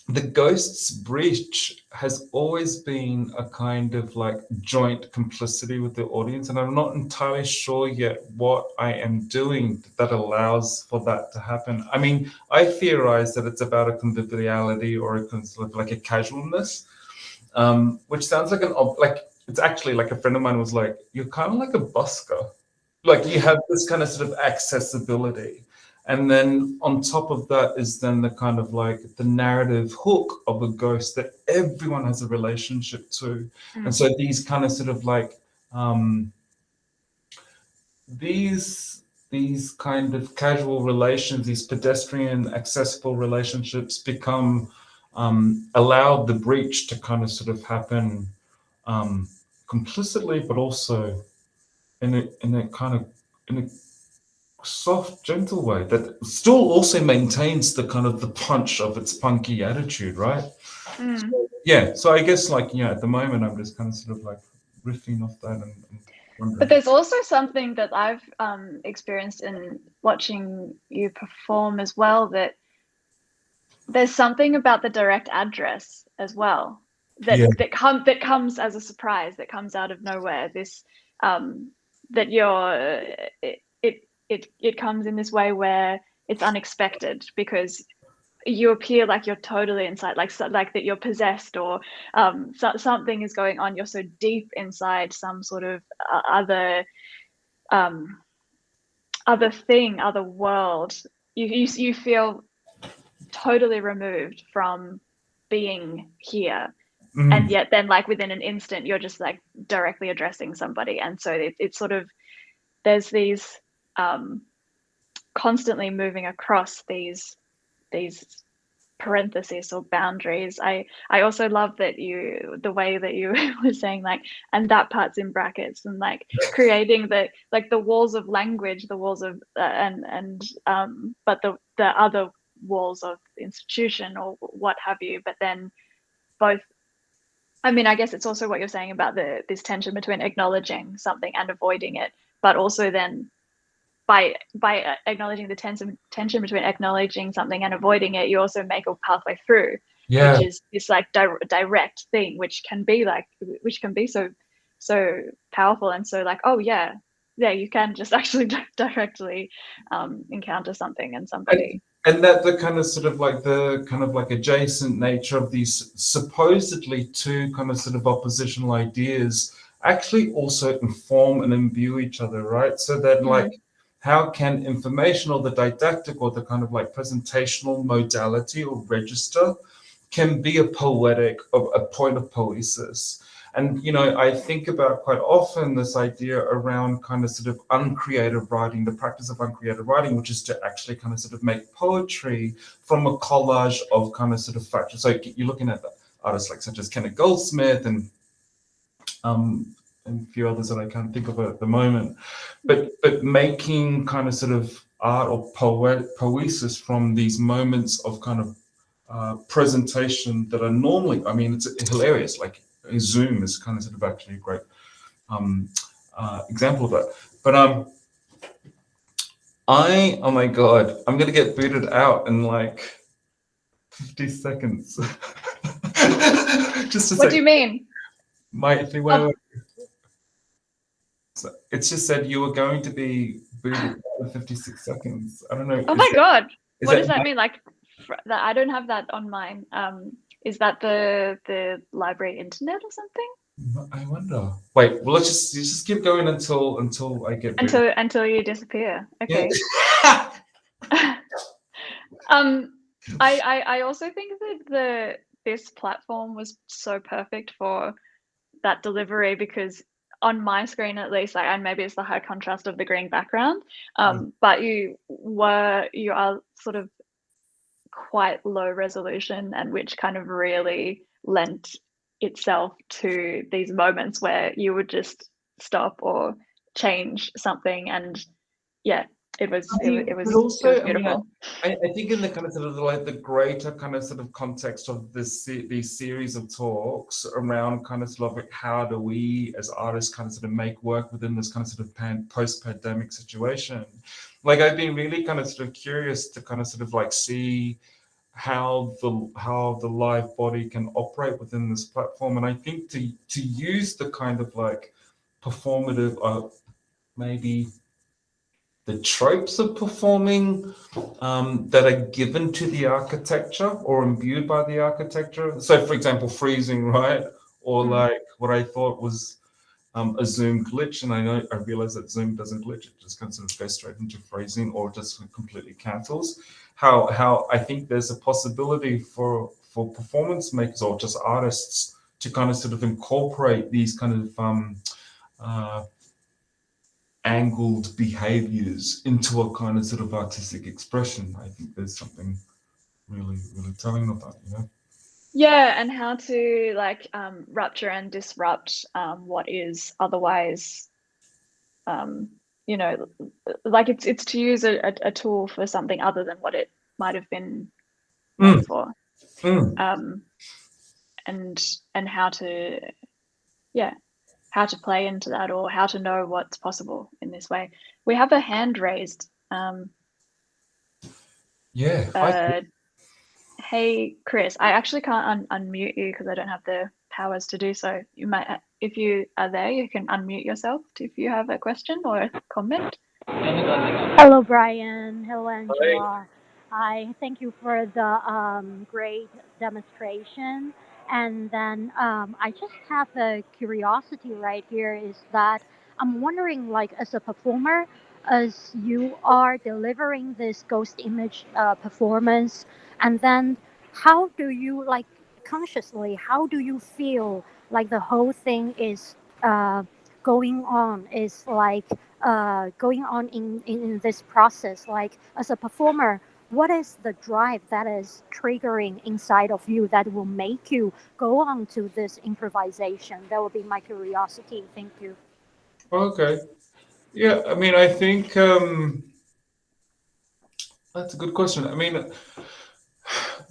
the ghost's breach has always been a kind of like joint complicity with the audience, and I'm not entirely sure yet what I am doing that allows for that to happen. I mean, I theorize that it's about a conviviality or like a casualness, which sounds like it's actually like a friend of mine was like, you're kind of like a busker, like you have this kind of sort of accessibility. And then on top of that is then the kind of like the narrative hook of a ghost that everyone has a relationship to. And so these kind of sort of like these kind of casual relations, these pedestrian accessible relationships become allowed the breach to kind of sort of happen complicitly, but also in a soft, gentle way that still also maintains the kind of the punch of its punky attitude, right? So, yeah. So I guess at the moment I'm just kind of sort of like riffing off that and wondering. But there's also something that I've experienced in watching you perform as well, that there's something about the direct address as well that comes as a surprise, that comes out of nowhere. This that it comes in this way where it's unexpected, because you appear like you're totally inside, like that you're possessed, or something is going on. You're so deep inside some sort of other thing, other world. You feel totally removed from being here. And yet then within an instant you're just directly addressing somebody. And so it's sort of, there's these constantly moving across these parentheses or boundaries. I also love that the way that you were saying and that part's in brackets, and creating the walls of language, the walls of but the other walls of institution or what have you. But then both, I mean, I guess it's also what you're saying about this tension between acknowledging something and avoiding it, but also then by acknowledging the tension between acknowledging something and avoiding it, you also make a pathway through, which is this direct thing, which can be so powerful, and so oh yeah, you can just actually directly encounter something and somebody. And that the kind of sort of adjacent nature of these supposedly two kind of sort of oppositional ideas actually also inform and imbue each other, right? So that how can information, or the didactic, or the kind of presentational modality or register can be a point of poesis. And, I think about quite often this idea around kind of sort of uncreative writing, the practice of uncreative writing, which is to actually kind of sort of make poetry from a collage of kind of sort of factors. So you're looking at artists such as Kenneth Goldsmith and a few others that I can't think of at the moment, but making kind of sort of art or poesis from these moments of kind of presentation that are normally, I mean, it's hilarious. Zoom is kind of sort of actually a great example of that. But oh my God, I'm gonna get booted out in 50 seconds. Just a What do you mean? It's just said you were going to be booted out in 56 seconds. I don't know. Oh my God. What does that mean? I don't have that on mine. Is that the library internet or something? I wonder. Wait, well, let's just keep going until I get until you disappear. Okay. Yeah. I also think that this platform was so perfect for that delivery, because on my screen at least, and maybe it's the high contrast of the green background, but you are sort of quite low resolution, and which kind of really lent itself to these moments where you would just stop or change something, and it was beautiful. I think in the kind of sort of the greater kind of sort of context of these series of talks around kind of sort of how do we as artists kind of sort of make work within this kind of sort of post-pandemic situation, I've been really kind of sort of curious to kind of sort of see how the live body can operate within this platform. And I think to use the kind of performative maybe the tropes of performing that are given to the architecture or imbued by the architecture. So for example, freezing, right? Or what I thought was a Zoom glitch, and I realize that Zoom doesn't glitch, it just kind of sort of goes straight into freezing or just completely cancels. How I think there's a possibility for performance makers or just artists to kind of sort of incorporate these kind of angled behaviors into a kind of sort of artistic expression. I think there's something really, really telling about, you know? Yeah, and how to like rupture and disrupt what is otherwise, you know, like it's to use a tool for something other than what it might have been made for. And how to, yeah, how to play into that, or how to know what's possible in this way. We have a hand raised. Yeah. Hey, Chris, I actually can't unmute you because I don't have the powers to do so. You might, if you are there, you can unmute yourself if you have a question or a comment. Hello, Brian. Hello, Angela. I thank you for the great demonstration. And then I just have a curiosity right here is that I'm wondering, like, as a performer, as you are delivering this ghost image performance, and then how do you, like, consciously, how do you feel like the whole thing is going on, is like, going on in this process, like as a performer, what is the drive that is triggering inside of you that will make you go on to this improvisation? That would be my curiosity. Thank you. Okay. Yeah, I mean, I think that's a good question. I mean,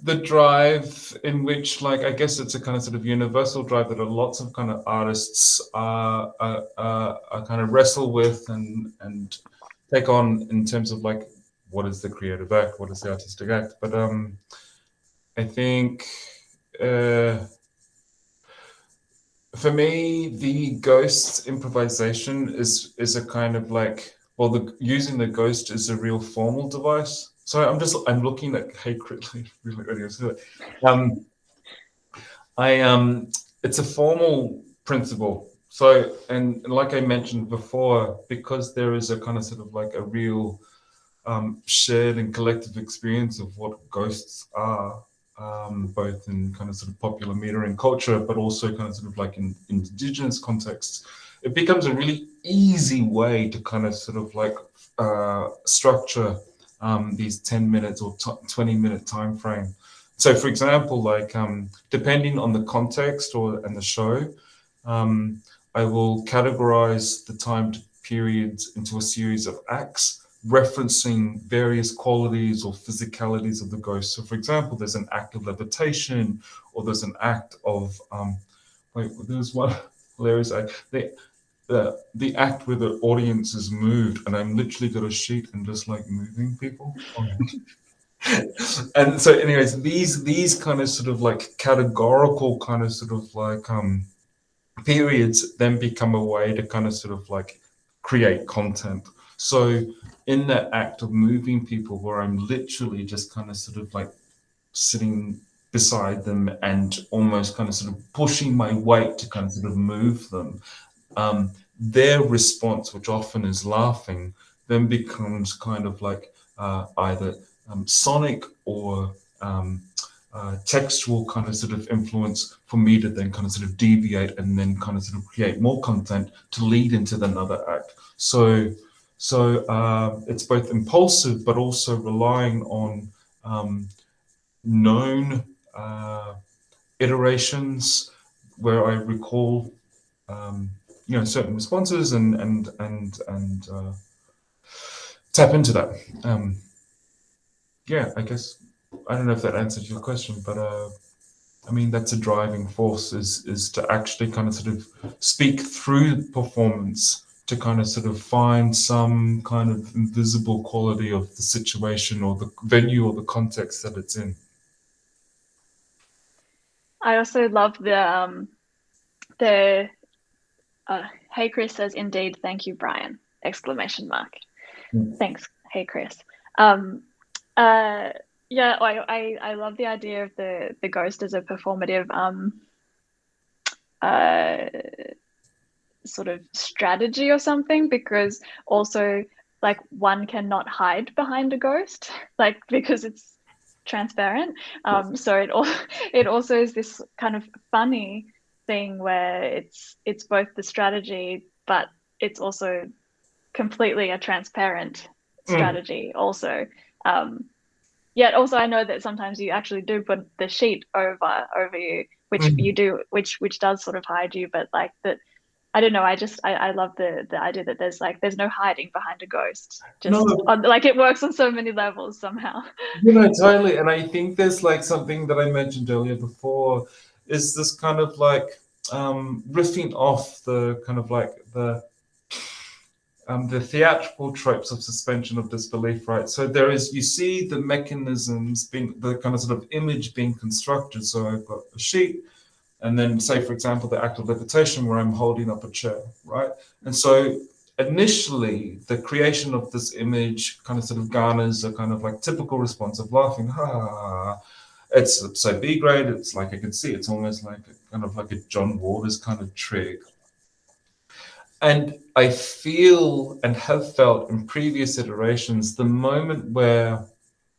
the drive in which, like, I guess it's a kind of sort of universal drive that lots of kind of artists are kind of wrestle with and take on in terms of like what is the creative act, what is the artistic act. But I think for me, the ghost improvisation is a kind of like, well, the using the ghost is a real formal device. So I'm looking at hey quickly really earlier. So, it's a formal principle. So and like I mentioned before, because there is a kind of sort of like a real shared and collective experience of what ghosts are, both in kind of sort of popular media and culture, but also kind of sort of like in indigenous contexts, it becomes a really easy way to kind of sort of like structure these 10 minutes or 20-minute time frame. So, for example, like depending on the context and the show, I will categorize the timed periods into a series of acts referencing various qualities or physicalities of the ghost. So, for example, there's an act of levitation, or there's an act of there's one hilarious act. The act where the audience is moved, and I'm literally got a sheet and just like moving people. And so, anyways, these kind of sort of like categorical kind of sort of like periods then become a way to kind of sort of like create content. So in that act of moving people, where I'm literally just kind of sort of like sitting beside them and almost kind of sort of pushing my weight to kind of sort of move them, their response, which often is laughing, then becomes kind of like either sonic or textual kind of sort of influence for me to then kind of sort of deviate and then kind of sort of create more content to lead into another act. So it's both impulsive but also relying on known iterations where I recall certain responses and tap into that. I guess I don't know if that answers your question, but I mean that's a driving force is to actually kind of sort of speak through performance to kind of sort of find some kind of invisible quality of the situation or the venue or the context that it's in. I also love the hey Chris says indeed, thank you Brian, exclamation mark. Thanks, hey Chris. Yeah, I love the idea of the ghost as a performative sort of strategy or something, because also like one cannot hide behind a ghost, like because it's transparent. So it also is this kind of funny thing where it's both the strategy but it's also completely a transparent strategy also. Yet also I know that sometimes you actually do put the sheet over you, which you do, which does sort of hide you, but like that, I don't know. I love the idea that there's no hiding behind a ghost. Just like it works on so many levels somehow. Totally. And I think there's like something that I mentioned earlier before is this kind of like riffing off the kind of like the theatrical tropes of suspension of disbelief, right? So you see the mechanisms being, the kind of sort of image being constructed. So I've got a sheet, and then say, for example, the act of levitation where I'm holding up a chair, right? And so initially, the creation of this image kind of sort of garners a kind of like typical response of laughing, ha, ha, ha. It's so B grade, it's like I can see, it's almost like a kind of like a John Waters kind of trig. And I feel and have felt in previous iterations, the moment where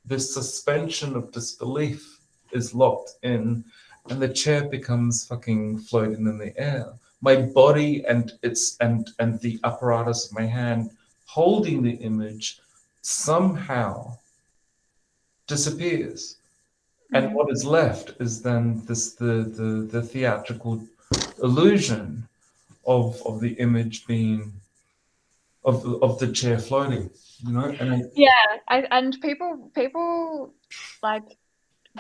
this suspension of disbelief is locked in and the chair becomes fucking floating in the air. My body and the apparatus of my hand holding the image somehow disappears. And what is left is then the theatrical illusion of the image being of the chair floating, you know. And people like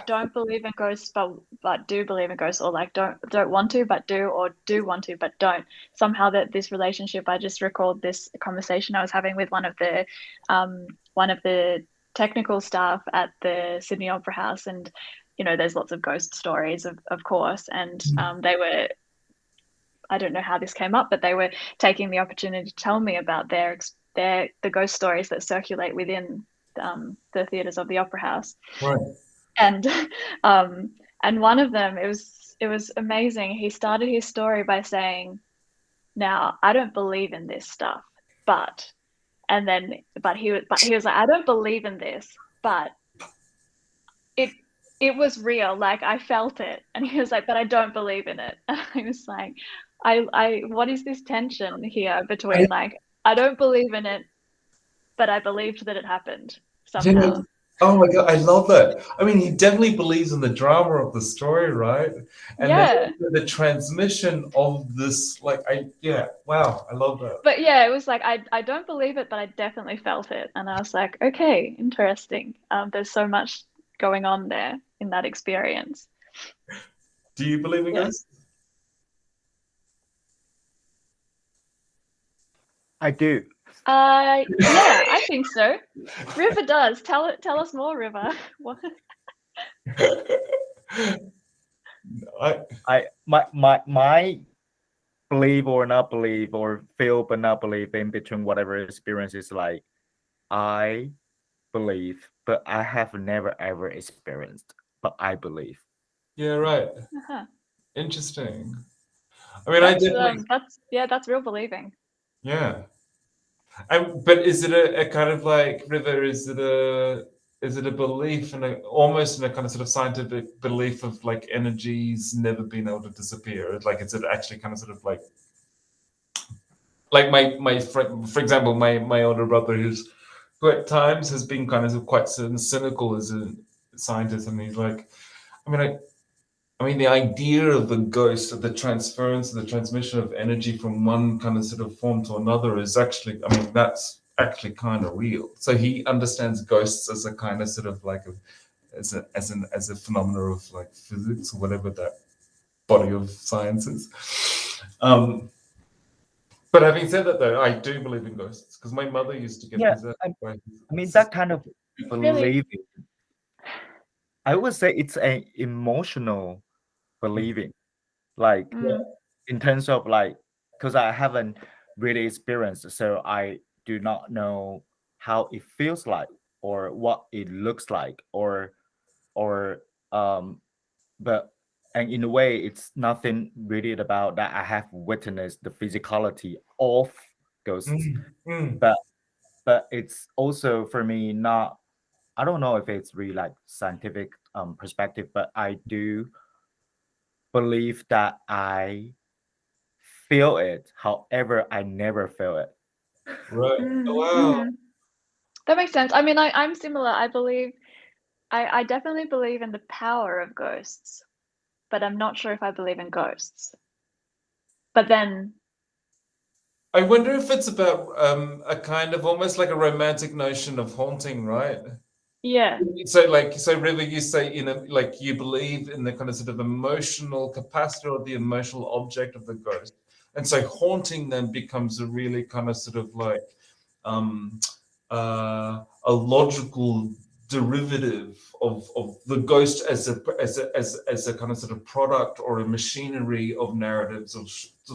don't believe in ghosts but do believe in ghosts, or like don't want to but do, or do want to but don't. Somehow that this relationship, I just recalled this conversation I was having with one of the technical staff at the Sydney Opera House, and there's lots of ghost stories of course, and they were, I don't know how this came up, but they were taking the opportunity to tell me about the ghost stories that circulate within the theatres of the Opera House. Right. And one of them, it was amazing. He started his story by saying, "Now, I don't believe in this stuff, but he was like, I don't believe in this, but it was real. Like I felt it." And he was like, "But I don't believe in it." And I was like, I what is this tension here between like I don't believe in it, but I believed that it happened somehow. Oh my God, I love that. I mean, he definitely believes in the drama of the story, right? And then the transmission of this, like, wow, I love that. But yeah, it was like, I don't believe it, but I definitely felt it. And I was like, okay, interesting. There's so much going on there in that experience. Do you believe in ghosts? I do. Yeah, I think so. River does. Tell us more, River. What? My believe or not believe, or feel but not believe, in between whatever experience is like, I believe, but I have never ever experienced, but I believe. Yeah, right. Uh-huh. Interesting. I mean, that's real believing. Yeah. But is it a kind of like, River, is it a belief in almost in a kind of sort of scientific belief of like energies never being able to disappear? Like, is it actually kind of sort of like my friend, for example, my older brother, who at times has been kind of quite cynical as a scientist, and he's like, I mean, the idea of the ghost, of the transference, the transmission of energy from one kind of sort of form to another is actually, I mean, that's actually kind of real. So he understands ghosts as a kind of sort of like as a phenomena of like physics or whatever that body of science is. But having said that, though, I do believe in ghosts because my mother used to get possessed by. I mean, that kind of believing, I would say it's an emotional believing, like in terms of like, because I haven't really experienced, so I do not know how it feels like or what it looks like, or but, and in a way it's nothing really about that I have witnessed the physicality of ghosts, but it's also for me not, I don't know if it's really like scientific perspective, but I do believe that I feel it. However, I never feel it. Right. Mm-hmm. Wow. That makes sense. I mean, I'm similar. I definitely believe in the power of ghosts, but I'm not sure if I believe in ghosts. But then, I wonder if it's about a kind of almost like a romantic notion of haunting, right? yeah. So River, you say, like you believe in the kind of sort of emotional capacity or the emotional object of the ghost. And so haunting then becomes a really kind of sort of like um, a logical derivative of the ghost as a kind of sort of product or a machinery of narratives or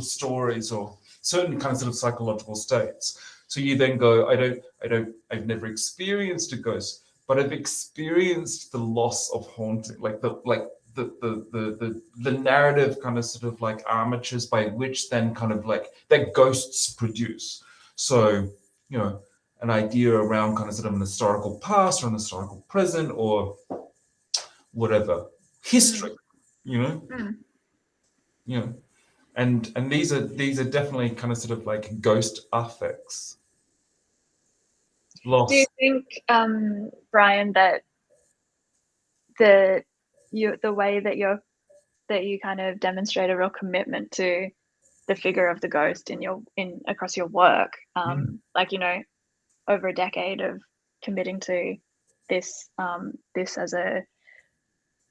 stories or certain kind of sort of psychological states. So you then go, I've never experienced a ghost, but I've experienced the loss of haunting, like the narrative kind of sort of like armatures by which then kind of like that ghosts produce. So, an idea around kind of sort of an historical past or an historical present or whatever history, you know, Mm. you know, and these are definitely kind of sort of like ghost affects. Do you Loss. think, Brian, that the way that you kind of demonstrate a real commitment to the figure of the ghost in across your work, like over a decade of committing to this as a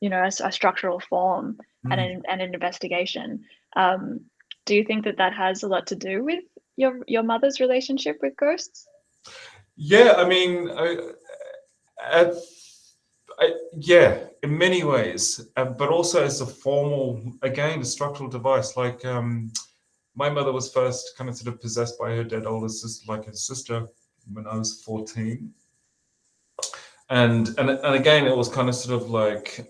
a structural form and an investigation. Do you think that has a lot to do with your mother's relationship with ghosts? Yeah, I mean, yeah, in many ways, but also as a formal, again, a structural device. Like my mother was first kind of sort of possessed by her dead older sister, like her sister, when I was 14. And again, it was kind of sort of like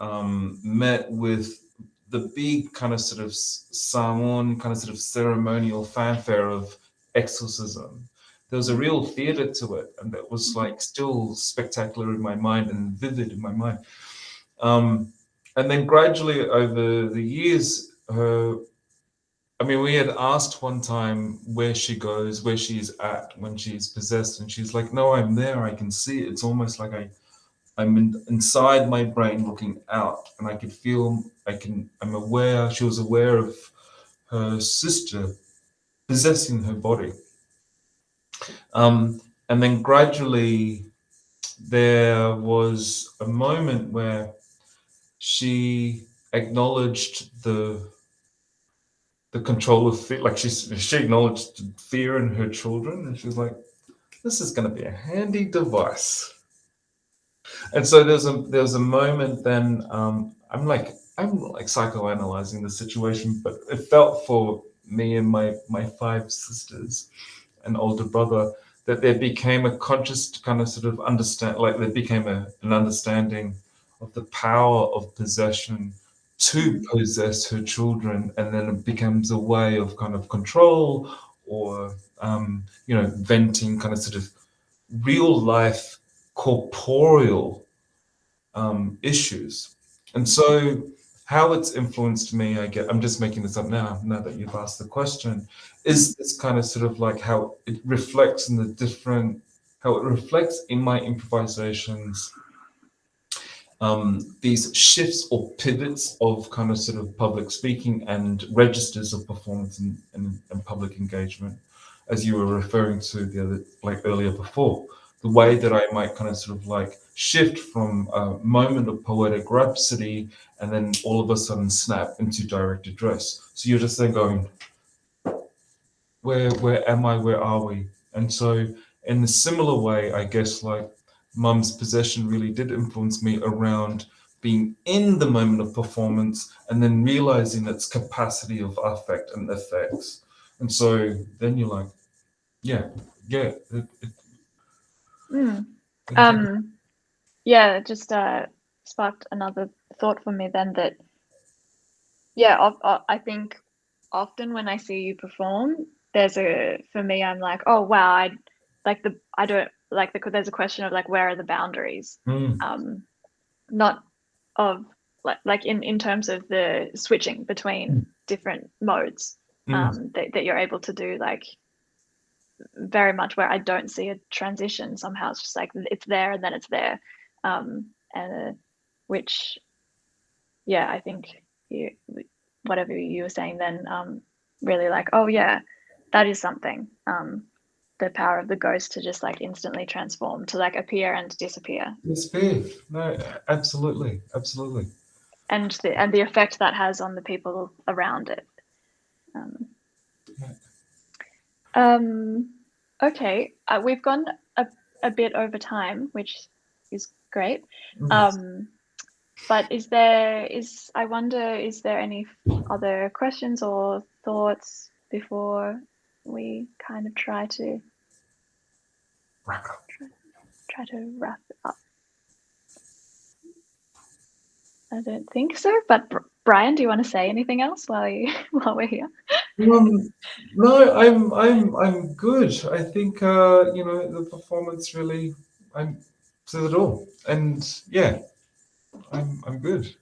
met with the big kind of sort of Samoan kind of sort of ceremonial fanfare of exorcism. There was a real theater to it, and that was like still spectacular in my mind and vivid in my mind. And then gradually over the years, we had asked one time where she goes, where she is at when she's possessed, and she's like, "No, I'm there. I can see it. It's almost like I'm inside my brain looking out, and I could feel. I'm aware. She was aware of her sister possessing her body." And then gradually, there was a moment where she acknowledged the control of fear. Like she acknowledged fear in her children, and she was like, "This is going to be a handy device." And so there's a moment then. I'm like psychoanalyzing the situation, but it felt for me and my five sisters and older brother that there became a conscious kind of sort of there became an understanding of the power of possession to possess her children, and then it becomes a way of kind of control or venting kind of sort of real life corporeal issues. And so how it's influenced me, I'm just making this up now that you've asked the question, is this kind of sort of like how it reflects in my improvisations, these shifts or pivots of kind of sort of public speaking and registers of performance and public engagement, as you were referring to earlier before. The way that I might kind of sort of like shift from a moment of poetic rhapsody and then all of a sudden snap into direct address. So you're just then going, where am I? Where are we? And so in a similar way, I guess like Mum's possession really did influence me around being in the moment of performance and then realizing its capacity of affect and effects. And so then you're like, yeah. Yeah, it just sparked another thought for me then that, I think often when I see you perform, for me, I'm like, oh, wow, there's a question of like, where are the boundaries? Not of in terms of the switching between different modes. that you're able to do like very much where I don't see a transition. Somehow it's just like it's there and then it's there, and which, yeah, I think you, whatever you were saying then, really like, oh yeah, that is something. The power of the ghost to just like instantly transform, to like appear and disappear. Disappear. No, absolutely, absolutely. And the effect that has on the people around it. Okay, we've gone a bit over time, which is great. But I wonder, is there any other questions or thoughts before we kind of try to Wrap up. Try to wrap it up? I don't think so, but Brian, do you want to say anything else while we're here? No, I'm good. I think the performance really says it all, and yeah, I'm good.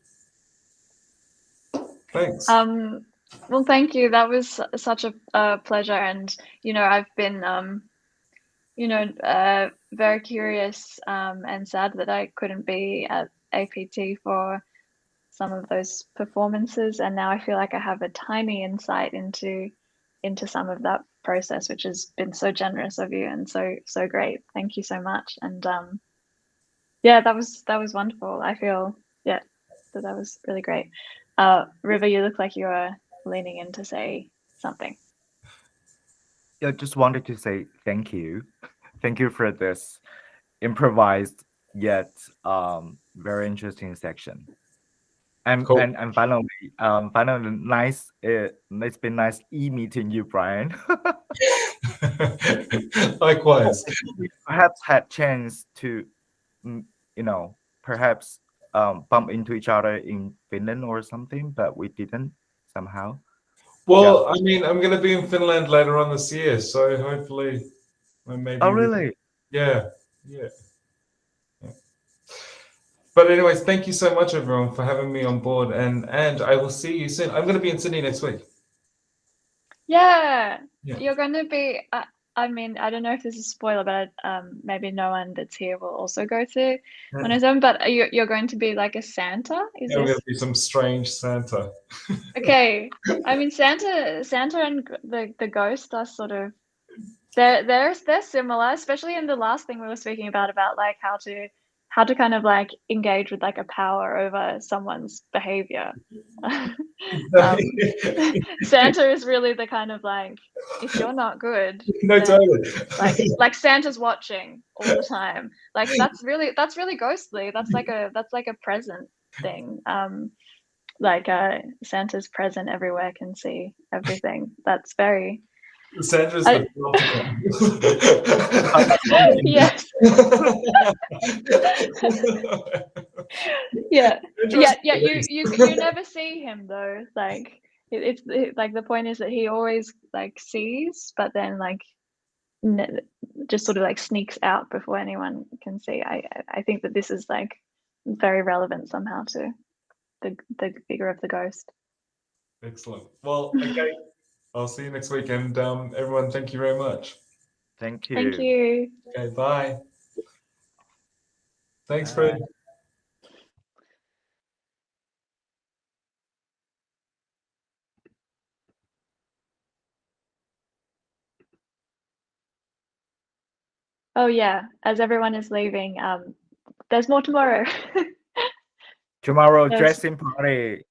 Thanks. Well, thank you. That was such a pleasure, and I've been very curious and sad that I couldn't be at APT for some of those performances, and now I feel like I have a tiny insight into some of that process, which has been so generous of you and so great. Thank you so much. And yeah, that was wonderful. I feel that was really great. River, you look like you are leaning in to say something. I just wanted to say thank you. Thank you for this improvised yet very interesting section. And Cool. and finally nice. It's been nice meeting you, Brian. Likewise. We perhaps had chance to, perhaps bump into each other in Finland or something, but we didn't somehow. Well, I mean, I'm going to be in Finland later on this year, so hopefully, maybe. Oh, really? Yeah. But anyways, thank you so much, everyone, for having me on board, and I will see you soon. I'm going to be in Sydney next week. Yeah. Yeah. You're going to be. I mean, I don't know if this is a spoiler, but maybe no one that's here will also go to 107. But you're going to be like a Santa? Is Yeah, we're this? going to be some strange Santa. Okay. I mean, Santa and the ghost are sort of they're similar, especially in the last thing we were speaking about like how to kind of like engage with like a power over someone's behavior. Santa is really the kind of like, if you're not good, No, then, totally. like Santa's watching all the time. Like that's really ghostly. That's like a present thing. Like Santa's present everywhere, can see everything. That's very. Sandra's the Yes. Yeah. You never see him though. Like it's like the point is that he always like sees, but then like just sort of like sneaks out before anyone can see. I think that this is like very relevant somehow to the figure of the ghost. Excellent. Well, okay. I'll see you next week, and everyone, thank you very much. Thank you. Thank you. Okay, bye. Thanks, Bye. Fred. Oh yeah, as everyone is leaving, there's more tomorrow. Tomorrow, There's dressing party.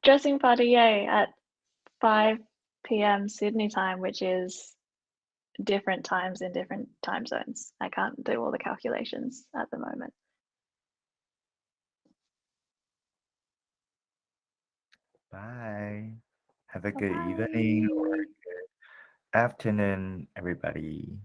dressing party, yay, at 5 p.m. Sydney time, which is different times in different time zones. I can't do all the calculations at the moment. Bye. Have a good Bye. evening or good afternoon, everybody.